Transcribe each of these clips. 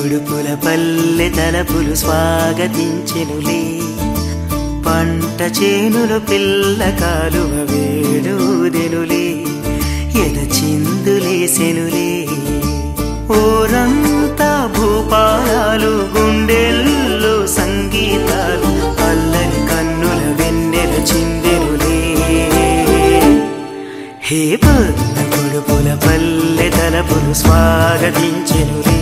పొడుపుల పల్లె తలపులు స్వాగతించెనులే పంట చేనులు పిల్ల కాలువ వేడుదెనులే ఎద చిందులేసెనులే ఓరంతా భూపాలాలు గుండెల్లో సంగీతాలు అల్లని కన్నుల వెన్నెల చిందెనులే హే పొడుపుల పల్లె తలపులు స్వాగతించెనులే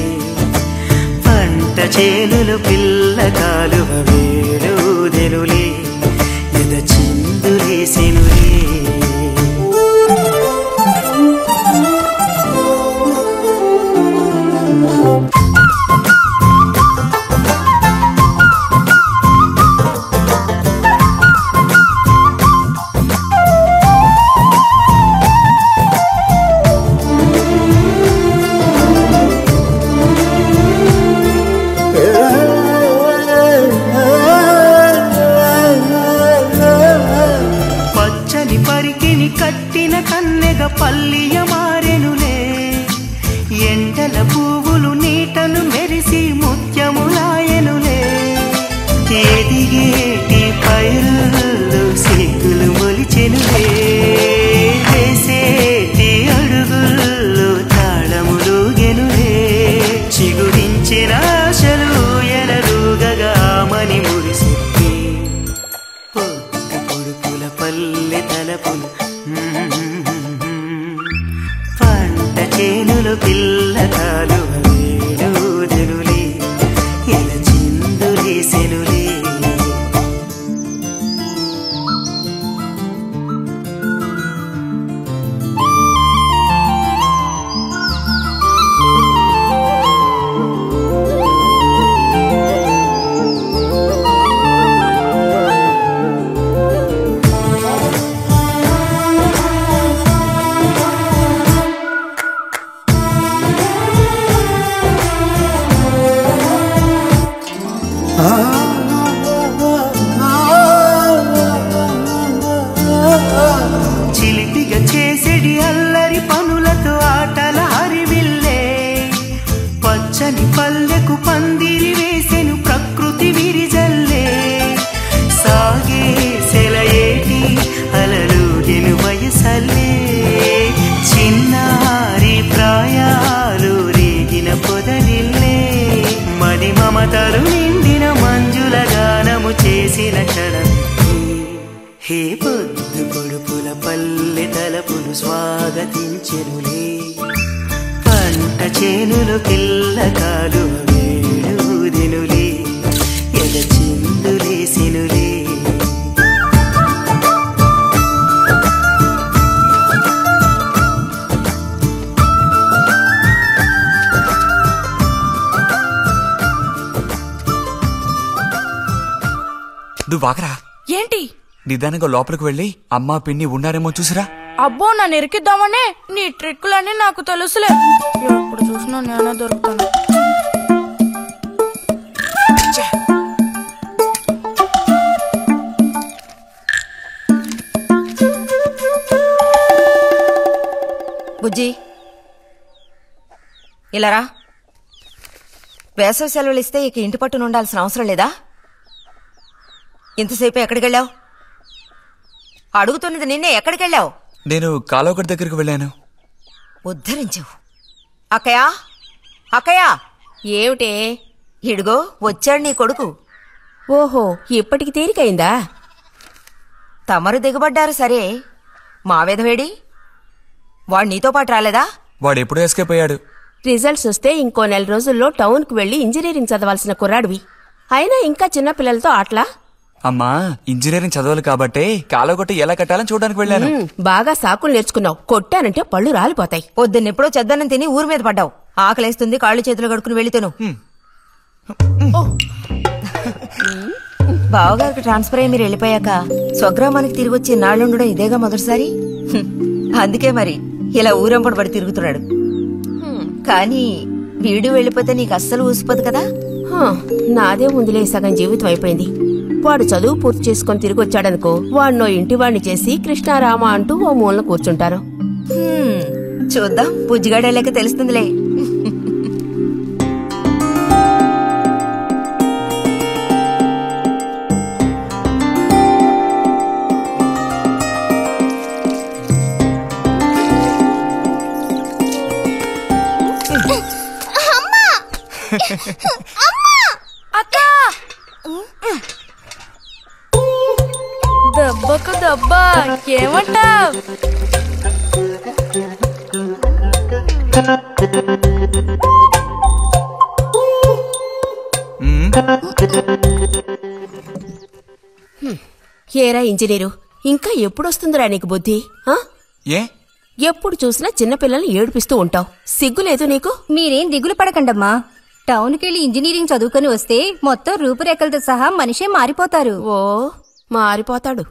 పంట చేనులు పిల్ల కాలువ వేడుదెనులే ఎద చిందులేసెనులే కట్టిన కన్నెగ పల్లియ మారెనులే ఎండల పువ్వులు నీటను మెరిసి ముత్యములాయనులే ఎదిగేటి పైరుల్లో సిగ్గులు మొలిచెనులే వేసేటి అడుగుల్లో తాళములుగెనులే చిగురించిన ఆశలు ఎనరుగగా మని మురిసికి పొడుపుల పల్లె తలపులు పంట చేనులు పిల్ల కాలువ వేడుదెనులే ఎద చిందులేసెనులే చిలిపిగా చేసేడి అల్లరి పనులతో ఆటల హరివిల్లే పచ్చని పల్లెకు పందిరి వేసెను ప్రకృతి విరిజల్లే సాగే సెలయేటి అలలుగెను వయసల్లే చిన్నారి ప్రాయాలు రేగిన పొదరిల్లే మది మమతలు నిండిన మంజుల గానము చేసిన క్షణం హే పొడుపుల పల్లె తలపులు స్వాగతించెనులే పంట చేనులు పిల్ల కాలువ వేడుదెనులే ఎద చిందులేసెనులే నువ్వు వాకరా. ఏంటి? నిదానంగా లోపలికి వెళ్ళి అమ్మా పిన్ని ఉన్నారేమో చూసిరా. అబ్బో నన్ను ఎరికిద్దామనే నీ ట్రిక్కులన్నీ నాకు తెలుసులే. ఎప్పుడు చూసినా నేనే దొరుకుతాను. బుజ్జి ఇలారా. వేసవి సెలవులు ఇస్తే ఇక ఇంటి పట్టున ఉండాల్సిన అవసరం లేదా? ఇంతసేపు ఎక్కడికెళ్ళావు? అడుగుతున్నది నిన్నే. ఎక్కడికెళ్ళావు? నేను కాలువగడ్డ దగ్గరికి వెళ్ళాను. ఉద్ధరించావు. అక్కయ్యా అక్కయ్యా. ఏమిటే? ఇడుగో వచ్చాడు నీ కొడుకు. ఓహో, ఇప్పటికి తీరికైందా? తమరు దిగబడ్డారు సరే, మా విధవేడి వాడు నీతో పాటు రాలేదా? వాడు ఎప్పుడూ ఎస్కేప్ అయ్యాడు. రిజల్ట్స్ వస్తే ఇంకో 4 రోజుల్లో టౌన్కు వెళ్లి ఇంజనీరింగ్ చదవాల్సిన కుర్రాడివి. అయినా ఇంకా చిన్నపిల్లలతో ఆటలా? అమ్మా, ఇంజనీరింగ్ చదవాలి కాబట్టే కాలువగొట్ట ఎలా కట్టాలని చూడడానికి వెళ్ళాను. బాగా సాకులు నేర్చుకున్నావు. కొట్టానంటే పళ్ళు రాలిపోతాయి. పొద్దున్నెప్పుడో చెద్దన్నం తిని ఊరి మీద పడ్డావు. ఆకలేస్తుంది, కాళ్ళు చేతులు కడుకుని వెళ్ళితేను. బావగారికి ట్రాన్స్ఫర్ అయ్యి మీరు వెళ్ళిపోయాక స్వగ్రామానికి తిరిగి వచ్చి నాళ్ళుండడం ఇదేగా మొదటిసారి. అందుకే మరి ఇలా ఊరంపడి పడి తిరుగుతున్నాడు. కానీ వీడు వెళ్ళిపోతే నీకు అస్సలు ఊసిపోదు కదా. నాదే ముందులే సగం జీవితం అయిపోయింది. వాడు చదువు పూర్తి చేసుకుని తిరిగి వచ్చాడనుకో, వాడినో ఇంటి వాడిని చేసి కృష్ణారామ అంటూ ఓ మూలన కూర్చుంటారు. చూద్దాం, బుజ్జిగాడేలేక తెలుస్తుందిలే. అక్క దెబ్బకు దెబ్బ ఏమంటావ్? ఏరా ఇంజనీరు, ఇంకా ఎప్పుడొస్తుందిరా నీకు బుద్ధి? ఏ ఎప్పుడు చూసినా చిన్నపిల్లల్ని ఏడిపిస్తూ ఉంటావు. సిగ్గులేదు నీకు? మీరేం దిగులు పడకండమ్మా. టౌన్కెళ్ళి ఇంజనీరింగ్ చదువుకొని వస్తే మొత్తం రూపురేఖలతో సహా మనిషే మారిపోతారు. ఓ మారిపోతాడు.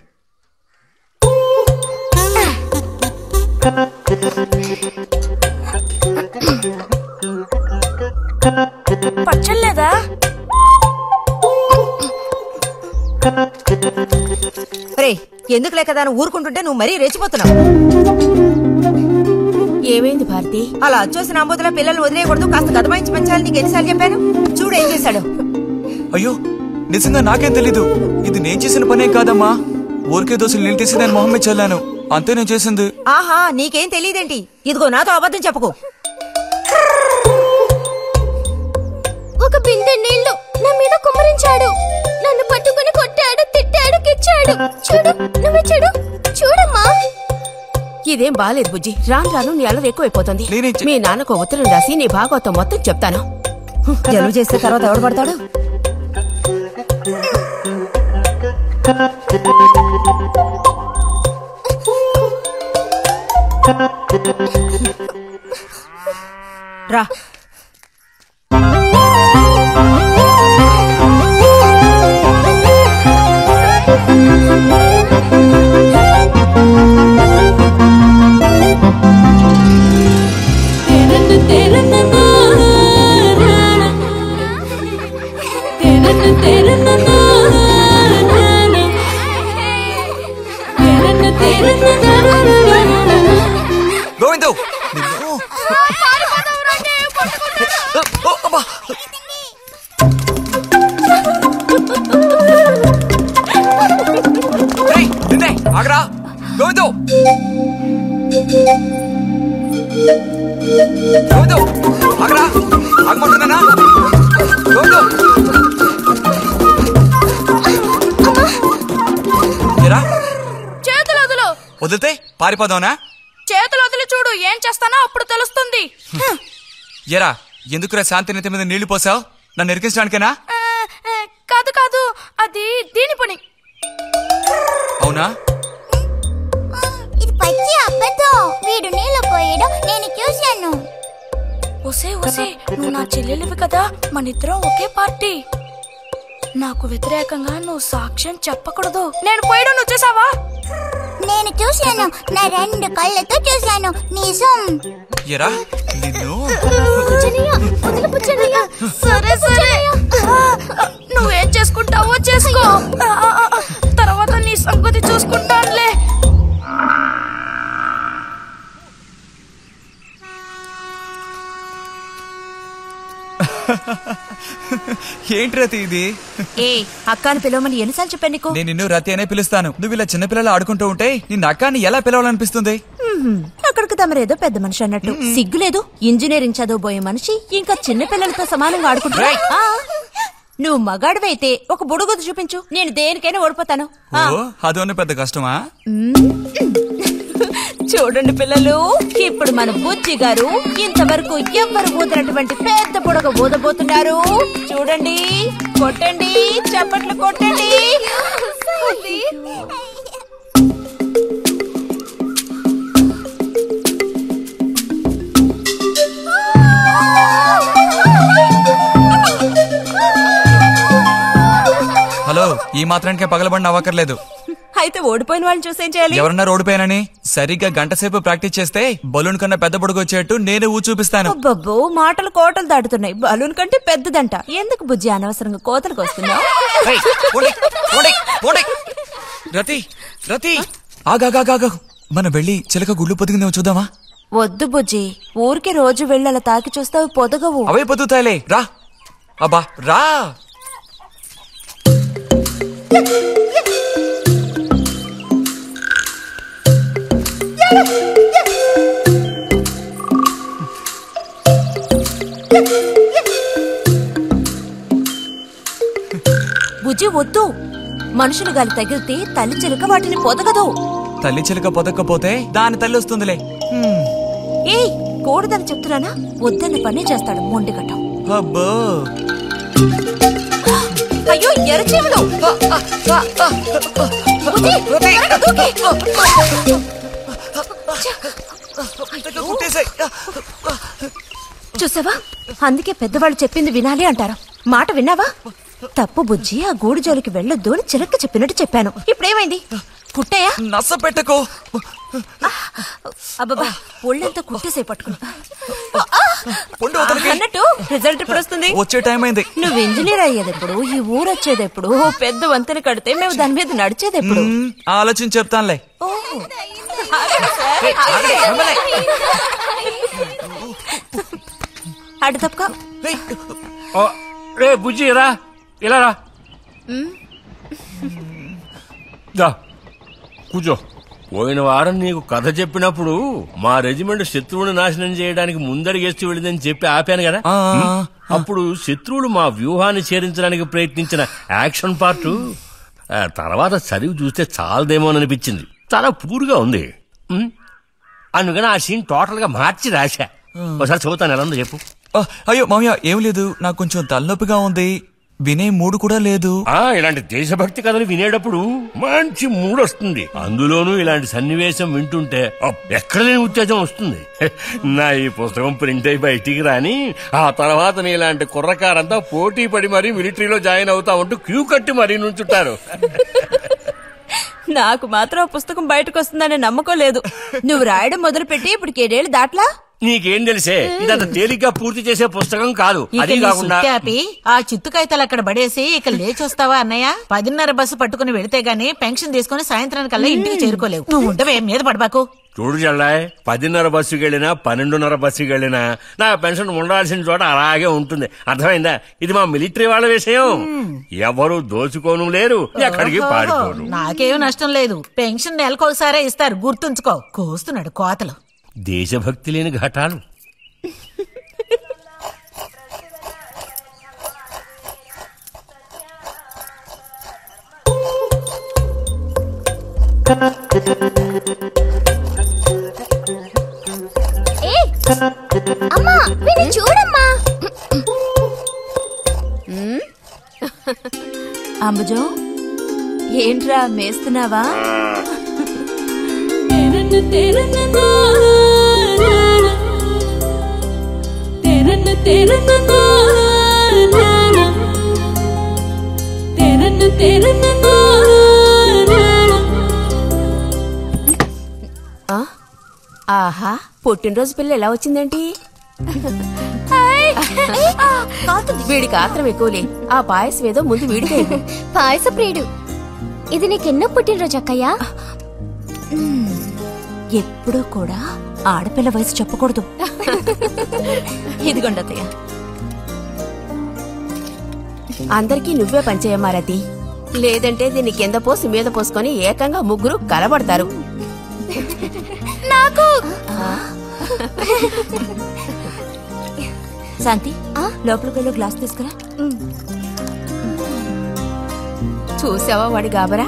పచ్చలేదా? రే ఎందుకు లేకదా ఊరుకుంటుంటే నువ్వు మరీ రెచ్చిపోతున్నావు. ఏమైంది భారతి? అలా అచ్చోసిన అంబోతుల పిల్లల్ని వదిలేయకూడదు, కాస్త కదమాయించి పెంచాలని నీకు ఎన్నిసార్లు చెప్పాను? చూడు ఏం చేశాడు. అయ్యో నిజంగా నాకేం తెలీదు. ఇది నేను చేసిన పనేం కాదమ్మా. ఊరికే దోశలు నీళ్ళు తీసి నేను మొహమ్మే చల్లాను, అంతే నేను చేసింది. ఆహా నీకేం తెలియదేంటి? ఇదిగో నాతో అబద్ధం చెప్పకు. ఒక బిందె నీళ్లు నా మీద కుమ్మరించాడు. నన్ను పట్టుకుని కొట్టాడు, తిట్టాడు, కిచ్చాడు. చూడు, నువ్వు చూడు, చూడమ్మా. ఇదేం బాలేదు బుజ్జి. రాను రాను నీ అల్లరి ఎక్కువైపోతుంది. మీ నాన్నకు ఉత్తరం రాసి నీ భాగవతం మొత్తం చెప్తాను. జలుబు చేస్తే తర్వాత ఎవడు పడతాడు? రా గోవిందు ఆగరా. గోవిందు గోవిందు ఆగరా, ఆగమంటున్నానా? గోవిందు చేతులు వదులు. వదిలితే పారిపోదావునా? చేతులు వదిలి చూడు, ఏం చేస్తానో అప్పుడు తెలుస్తుంది. ఎరా ఎందుకురా శాంతి నెత్తి మీద నీళ్లు పోసావు? నన్ను ఎరికించడానికేనా? కాదు కాదు, అది దీని పని. అవునా? ఇది పచ్చి అబద్ధం. వీడు నీళ్లు పోయడం నేను చూశాను. ఒసే ఒసే, నువ్వు నా చెల్లెలివి కదా, మనిద్దరం ఒకే పార్టీ. నాకు వ్యతిరేకంగా నువ్వు సాక్ష్యం చెప్పకూడదు. నేను పోయడం నువ్వు చేసావా? నేను చూశాను, నా 2 కళ్ళతో చూశాను. నిజం. ఎరా నిన్ను. సరే సరే, నువ్వేం చేసుకుంటావో చేసుకో, తర్వాత నీ సంగతి చూసుకుంటానులే. ఏంటి రతి ఇది? ఏ అక్కాని పిలవమని ఎన్నిసార్లు చెప్పాను నీకు? నేను నిన్ను రతి అనే పిలుస్తాను. నువ్వు ఇలా చిన్నపిల్లలు ఆడుకుంటూ ఉంటే నిన్న అక్కాని ఎలా పిలవాలనిపిస్తుంది? అక్కడికి తమరేదో పెద్ద మనిషి అన్నట్టు. సిగ్గులేదు? ఇంజనీరింగ్ చదవబోయే మనిషి ఇంకా చిన్న పిల్లలతో సమానంగా ఆడుకుంటా. నువ్వు మగాడివైతే ఒక బుడుగుద్దు చూపించు, నేను దేనికైనా ఓడిపోతాను. అదోనే పెద్ద కష్టమా? చూడండి పిల్లలు, ఇప్పుడు మన బుజ్జి గారు ఇంతవరకు ఎవ్వరు ఊదినటువంటి పెద్ద బుడగ ఊదబోతున్నారు. చూడండి, కొట్టండి, చప్పట్లు కొట్టండి. హలో, ఈ మాత్రానికే పగలబడిన అవ్వకర్లేదు. అయితే ఓడిపోయిన వాళ్ళని చూసేం చేయాలి? ఎవరన్నా ఓడిపోయానని సరిగ్గా గంట సేపు ప్రాక్టీస్ చేస్తే బలూన్ కన్నా పెద్ద బుడుగు వచ్చేట్టు నేనే ఊ చూపిస్తాను. అబ్బబ్బో, మాటలు కోటలు దాటుతున్నాయి. బలూన్ కంటే పెద్దదంట. ఎందుకు బుజ్జి అనవసరంగా కోతలకు వస్తున్నావు? రతి రతి ఆగాగాగా, మనం వెళ్ళి చిలక గుళ్ళు పొదిగిందేమో చూద్దామా? వద్దు బుజ్జి, ఊరికి రోజు వెళ్ళి అలా తాకి చూస్తావు, పొదగవు. అవే పొద్దుతాయిలే, రా. అబ్బా రా. బుజ్జి వద్దు. మనుషులు గాలి తగిలితే తల్లి చిలుక వాటిని పొదగదు. తల్లి చిలుక పొదక్కపోతే దాని తల్లి వస్తుందిలే. ఏయ్, కూడదని చెప్తున్నానా? వద్దన్న పని చేస్తాడు మొండిగట్టం. అబ్బో, అయ్యో ఎర్రచెవులు! చూసావా, అందుకే పెద్దవాళ్ళు చెప్పింది వినాలి అంటారు. మాట విన్నావా? తప్పు బుజ్జి, ఆ గూడు జోలికి వెళ్ళొద్దు అని చిలక చెప్పినట్టు చెప్పాను. ఇప్పుడేమైంది? కుట్టాయా? నచ్చ పెట్టుకో. అబ్బబ్బా, ఒళ్ళంతా కుట్టేసే పట్టుకున్నా. పొండి అన్నట్టు రిజల్ట్ ఇప్పుడు వస్తుంది. వచ్చే టైం అయింది. నువ్వు ఇంజనీర్ అయ్యేదెప్పుడు? ఈ ఊరు వచ్చేదెప్పుడు? పెద్ద వంతెన కడితే మేము దాని మీద నడిచేదెప్పుడు? ఆలోచించి చెప్తానులే. అటు తప్పుకో. రే బుజ్జి, రా ఇలా రా. కూర్చో. పోయిన వారం నీకు కథ చెప్పినప్పుడు మా రెజిమెంట్ శత్రువుని నాశనం చేయడానికి ముందడిగేస్తూ వెళ్ళిందని చెప్పి ఆపాను కదా. అప్పుడు శత్రువులు మా వ్యూహాన్ని చేరించడానికి ప్రయత్నించిన యాక్షన్ పార్ట్ తర్వాత చదివి చూస్తే చాలదేమో అనిపించింది. చాలా పూర్గా ఉంది. అందుకని ఆ సీన్ టోటల్ గా మార్చి రాశా. ఒకసారి చదువుతాను, ఎలా ఉందో చెప్పు. అయ్యో మామయ్య, ఏం లేదు, నాకు కొంచెం తలనొప్పిగా ఉంది. వినే మూడు కూడా లేదు. ఇలాంటి దేశభక్తి కథలు వినేటప్పుడు మంచి మూడ్ వస్తుంది. అందులోనూ ఇలాంటి సన్నివేశం వింటుంటే ఎక్కడ లేని ఉత్తేజం వస్తుంది. నా ఈ పుస్తకం ప్రింట్ అయి బయటికి రాని ఆ తర్వాత నీ ఇలాంటి కుర్రకారంతా పోటీ పడి మరీ మిలిటరీలో జాయిన్ అవుతా ఉంటూ క్యూ కట్టి మరీ నుంచుంటారు. నాకు మాత్రం ఆ పుస్తకం బయటకు వస్తుందనే నమ్మకం లేదు. నువ్వు రాయడం మొదలుపెట్టి ఇప్పుడు 7 ఏళ్ళు దాట్లా. నీకేం తెలిసే, ఇదంత తేలిగ్గా పూర్తి చేసే పుస్తకం కాదు. అది కాకుండా ఆ చిత్తుకాయతలు అక్కడ పడేసి ఇక లేచొస్తావా అన్నయ్య? 10:30 బస్సు పట్టుకుని వెళితే గానీ పెన్షన్ తీసుకుని సాయంత్రానికల్లా ఇంటికి చేరుకోలేవు. నువ్వు ఉండవే, మీద పడబాకు. చూడు చెల్లాయ్, 10:30 బస్సుకి వెళ్ళినా 12:30 బస్సుకి వెళ్ళినా నా పెన్షన్ ఉండాల్సిన చోట అలాగే ఉంటుంది. అర్థమైందా? ఇది మా మిలిటరీ వాళ్ళ విషయం. ఎవరు దోచుకోను లేరు, ఎక్కడికి పారిపోను. నాకేం నష్టం లేదు. పెన్షన్ నెలకొకసారే ఇస్తారు, గుర్తుంచుకో. కోస్తున్నాడు కోతలు. దేశభక్తి లేని ఘటాలు. అమ్మా, వీడిని చూడమ్మా. అంబుజో, ఏంట్రా మేస్తున్నావా? ఆహా, పుట్టినరోజు పిల్ల ఎలా వచ్చిందేంటి? వీడికి ఆత్రం ఎక్కువలే. ఆ పాయసం ఏదో ముందు వీడికే. పాయస ప్రియుడు. ఇది నీకెన్నో పుట్టినరోజు అక్కయ్యా? ఎప్పుడూ కూడా ఆడపిల్ల వయసు చెప్పకూడదు. ఇదిగోండి అత్తయ్య. అందరికీ నువ్వే పంచేయమ్మారతి, లేదంటే దీన్ని కింద పోసి మీద పోసుకొని ఏకంగా ముగ్గురు కలబడతారు. నాకు శాంతి, లోపలికి వెళ్ళి గ్లాస్ తీసుకురా. చూసావా వాడి గాబరా?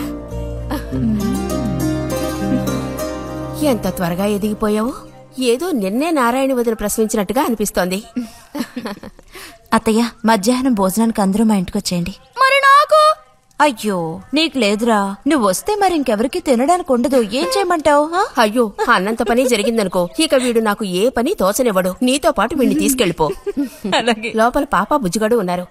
ఎంత త్వరగా ఎదిగిపోయావు. ఏదో నిన్నే నారాయణ వదిన ప్రసవించినట్టుగా అనిపిస్తోంది. అత్తయ్య, మధ్యాహ్నం భోజనానికి అందరూ మా ఇంటికి వచ్చేయండి. మరి నాకు? అయ్యో, నీకు లేదురా. నువ్వు వస్తే మరి ఇంకెవరికి తినడానికి ఉండదు. ఏం చేయమంటావు? అయ్యో, అన్నంత పని జరిగిందనుకో, ఇక వీడు నాకు ఏ పని తోచనివ్వడు. నీతో పాటు వీడిని తీసుకెళ్లిపో. లోపల పాప బుజ్జిగాడు ఉన్నారు.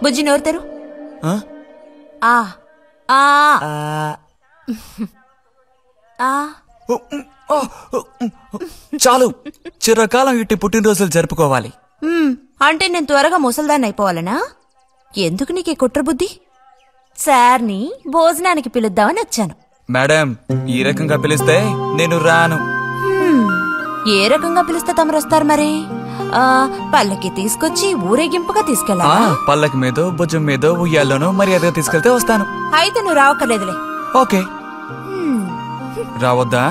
బుజ్జి, నోరు తెరు. చాలు, చిరకాలం ఇట్టి పుట్టినరోజులు జరుపుకోవాలి. అంటే నేను త్వరగా ముసల్దాన్ని అయిపోవాలనా? ఎందుకు నీకే కుట్ర బుద్ధి? సార్ని భోజనానికి పిలుద్దామని వచ్చాను. మేడం, ఈ రకంగా పిలిస్తే నేను రాను. ఏ రకంగా పిలిస్తే తమరొస్తారు మరి? పల్లకి తీసుకొచ్చి ఊరేగింపుగా తీసుకెళ్ళాలా? పల్లకి మీదో భుజం మీదో ఉయ్యాల్లోనో మర్యాదగా తీసుకెళ్తే వస్తాను. అయితే నువ్వు రావక్కర్లేదులే. ఓకే. రావద్దా?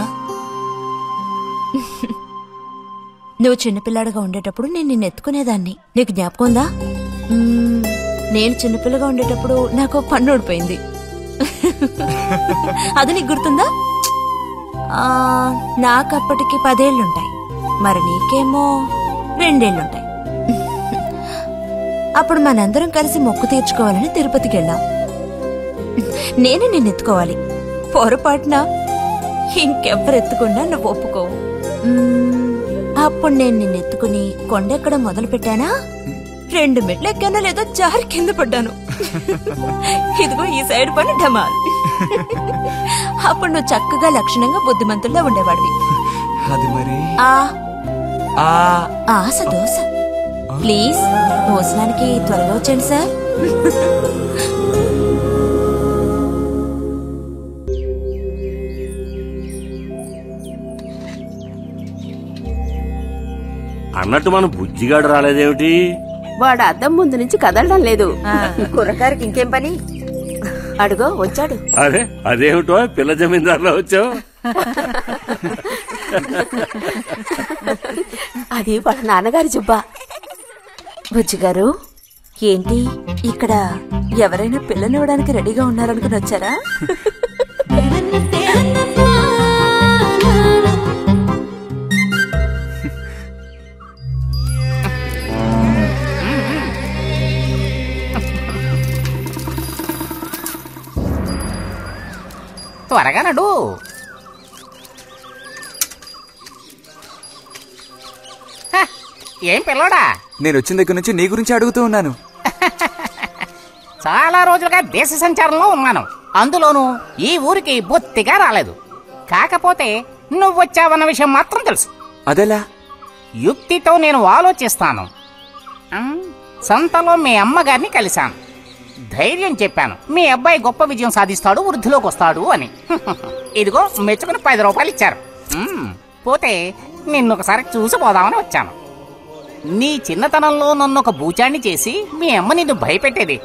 నువ్వు చిన్నపిల్లాడిగా ఉండేటప్పుడు నేను నిన్ను ఎత్తుకునేదాన్ని. నీకు జ్ఞాపకం ఉందా? నేను చిన్నపిల్లగా ఉండేటప్పుడు నాకు పన్ను ఊడిపోయింది. అది నీకు గుర్తుందా? నాకప్పటికి 10 ఏళ్లుంటాయి, మరి నీకేమో 2 ఏళ్లుంటాయి. అప్పుడు మనందరం కలిసి మొక్కు తీర్చుకోవాలని తిరుపతికి వెళ్ళాం. నేను నిన్ను ఎత్తుకోవాలి. పొరపాటున ఇంకెవ్వరెత్తుకున్నా నువ్వు ఒప్పుకోవు. అప్పుడు నేను నిన్నెత్తుకుని కొండెక్కడం మొదలు పెట్టానా, 2 మెట్లు ఎక్కానో లేదో జారి కింద పడ్డాను. ఇదిగో ఈ సైడ్ పని ఢమాల్. అప్పుడు నువ్వు చక్కగా లక్షణంగా బుద్ధిమంతుల్లో ఉండేవాడివి. అది మరి ఆశ దోశ. ప్లీజ్ భోజనానికి త్వరగా వచ్చండి సార్. అన్నట్టు మన బుజ్జిగాడు రాలేదేమిటి? వాడు అద్దం ముందు నుంచి కదలడం లేదు. కుర్రకారికి ఇంకేం పని? అడుగో వచ్చాడు. అరే అదేమిటో పిల్ల జమీందారులో వచ్చావు? అది వాళ్ళ నాన్నగారి జుబ్బా. బుజ్జిగారు, ఏంటి ఇక్కడ ఎవరైనా పిల్లనివ్వడానికి రెడీగా ఉన్నారనుకుని వచ్చారా? త్వరగా నడు. ఏం పిల్లోడా, నేను వచ్చిన దగ్గర నుంచి నీ గురించి అడుగుతూ ఉన్నాను. చాలా రోజులుగా దేశ సంచారంలో ఉన్నాను. అందులోనూ ఈ ఊరికి బొత్తిగా రాలేదు. కాకపోతే నువ్వు వచ్చావన్న విషయం మాత్రం తెలుసు. అదెలా? యుక్తితో నేను ఆలోచిస్తాను. సంతలో మీ అమ్మగారిని కలిశాను. ధైర్యం చెప్పాను, మీ అబ్బాయి గొప్ప విజయం సాధిస్తాడు, వృద్ధిలోకి వస్తాడు అని. ఇదిగో మెచ్చుకుని 10 రూపాయలు ఇచ్చారు. పోతే నిన్నొకసారి చూసి పోదామని వచ్చాను. నీ చిన్నతనంలో నన్ను ఒక బూచాన్ని చేసి మీ అమ్మ నిన్ను భయపెట్టేది.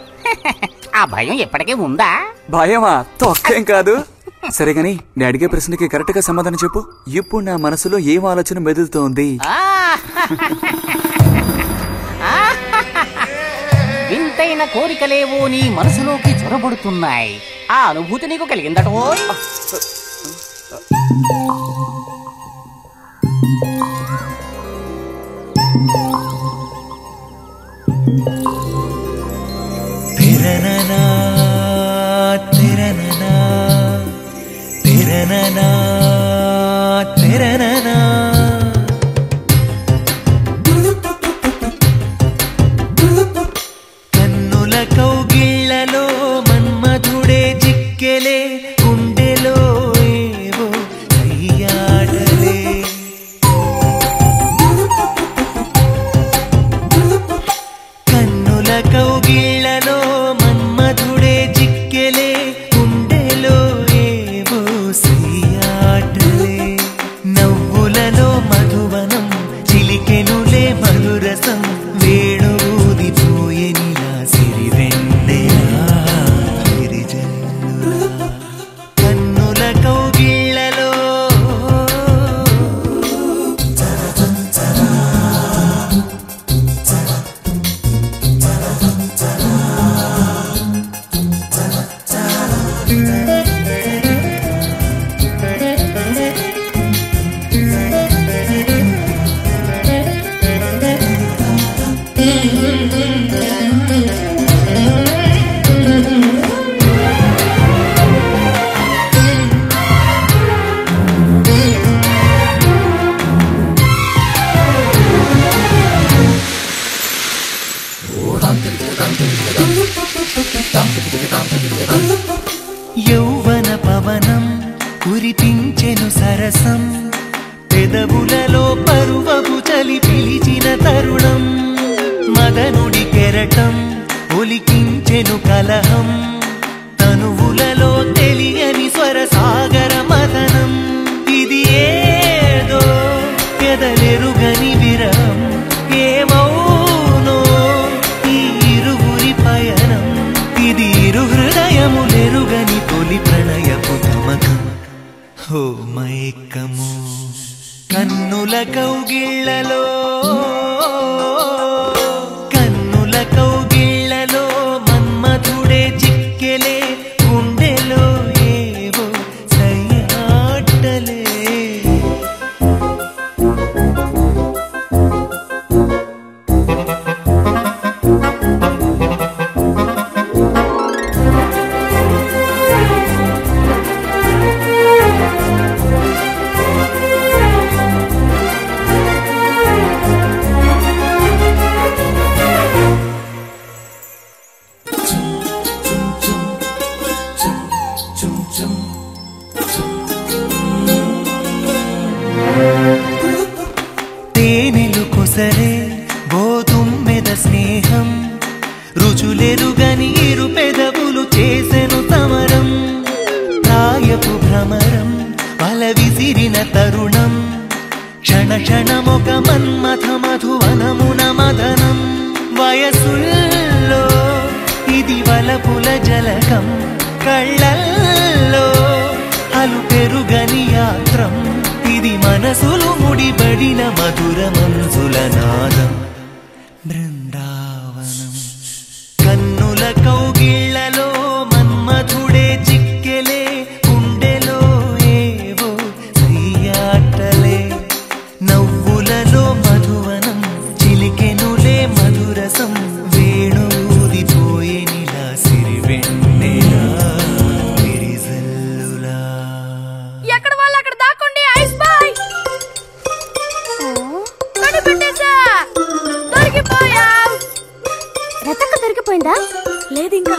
ఆ భయం ఎప్పటికీ ఉందా? భయమా? తొక్కేం కాదు. సరే గాని నేను అడిగే ప్రశ్నకి కరెక్ట్ గా సమాధానం చెప్పు. ఇప్పుడు నా మనసులో ఏం ఆలోచన మెదులుతోంది? వింతైన కోరికలేవో నీ మనసులోకి చొరబడుతున్నాయి. ఆ అనుభూతి నీకు కలిగిందటో? తిరననా తిరననా తిరననా తిరననా కన్నుల కౌగిళ్లలో మన్మధుడే చిక్కెలే, గుండెలో ఏవో అయ్యాడలే. కన్నుల కౌగిళ్లలో మన్మధుడే చిక్కెలే, గుండెలో ఏవో సయ్యాటలే. నవ్వులలో మధువనం చిలికెనులే మధురసం, వేణువుదిపోయెనిలా సిరివెన్నెలా గిరిజల్లులా. కన్నుల కౌగిళ్లలో యౌవన పవనం కురిపించెను సరసం, పెదవులలో పరువపు చలి పిలిచిన తరుణం, మదనుడి కెరటం ఒలికించె రేగెను కలహం తనువులలో తెలియని స్వరసాగర మదనం ఇది ఏదో ఎదలెరుగని విరహం ఏమౌనో ఈ ఇరువురి పయనం ఇది ఇరు హృదయములెరుగని తొలి ప్రణయపు తమకం హో మైకము కన్నుల కౌగిళ్లలో మన్మధుడే చిక్కెలే గుండెలో ఏవో సయ్యాటలే తేనెలు కొసరే గోతుమ్మెద స్నేహం రుచులెరుగని ఇరు పెదవులు చేసెను సమరం ప్రాయపు భ్రమరం వల విసిరిన తరుణం క్షణ క్షణమొక మన్మథ మధువనమున మదనం వయసుల్లో ఇది వలపుల జలకం కళ్ళల్లో అలు పెరుగని యాత్రం ఇది మనసులు ముడిబడిన మధుర మనసుల నాదం బృందావనం కన్నుల కౌగిళ్లలో మన్మధుడే చిక్కెలే గుండెలో ఏవో సయ్యాటలే నవ్వులలో మధువనం చిలికెనులే మధురసం వేణుదిపోయేనిలా సిరివెన్నెలా విరిజల్లులా ఎక్కడ వాళ్ళు అక్కడ దాక్కోండి ఐస్ బాయ్ కనిపెట్టేశా దొరికిపోయా రతక్క దొరికిపోయిందా లేదు ఇంకా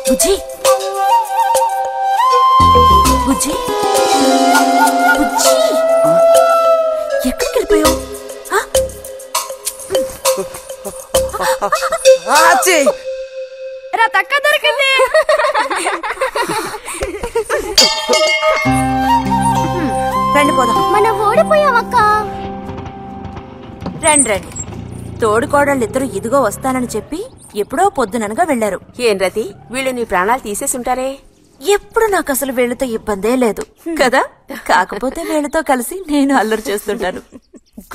బుజ్జి బుజ్జి బుజ్జి ఎక్కడికి వెళ్ళిపోయావు రతక్క దొరికింది రండి పోదాం. మనం ఓడిపోయామక్క. రండి రండి. తోడుకోడళ్ళిద్దరూ ఇదిగో వస్తానని చెప్పి ఎప్పుడో పొద్దుననగా వెళ్లారు. ఏం రతి, వీళ్ళు నీ ప్రాణాలు తీసేసుంటారే. ఎప్పుడు నాకు అసలు వీళ్ళతో ఇబ్బందే లేదు కదా. కాకపోతే వీళ్ళతో కలిసి నేను అల్లరి చేస్తుంటాను.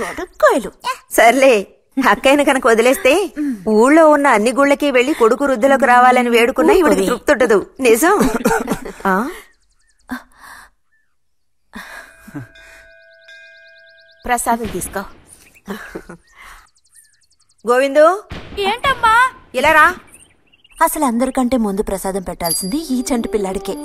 గొడక్కోయలు. సర్లే, అక్కయ్యను కనుక వదిలేస్తే ఊళ్ళో ఉన్న అన్ని గుళ్ళకి వెళ్లి కొడుకు వృద్ధిలోకి రావాలని వేడుకున్నా ఇవిడికి తృప్తుంటదు. నిజం. ప్రసాదం తీసుకో. గోవిందు, ఏంటమ్మా ఇలా రా. అసలు అందరికంటే ముందు ప్రసాదం పెట్టాల్సింది ఈ చంటి పిల్లాడికే.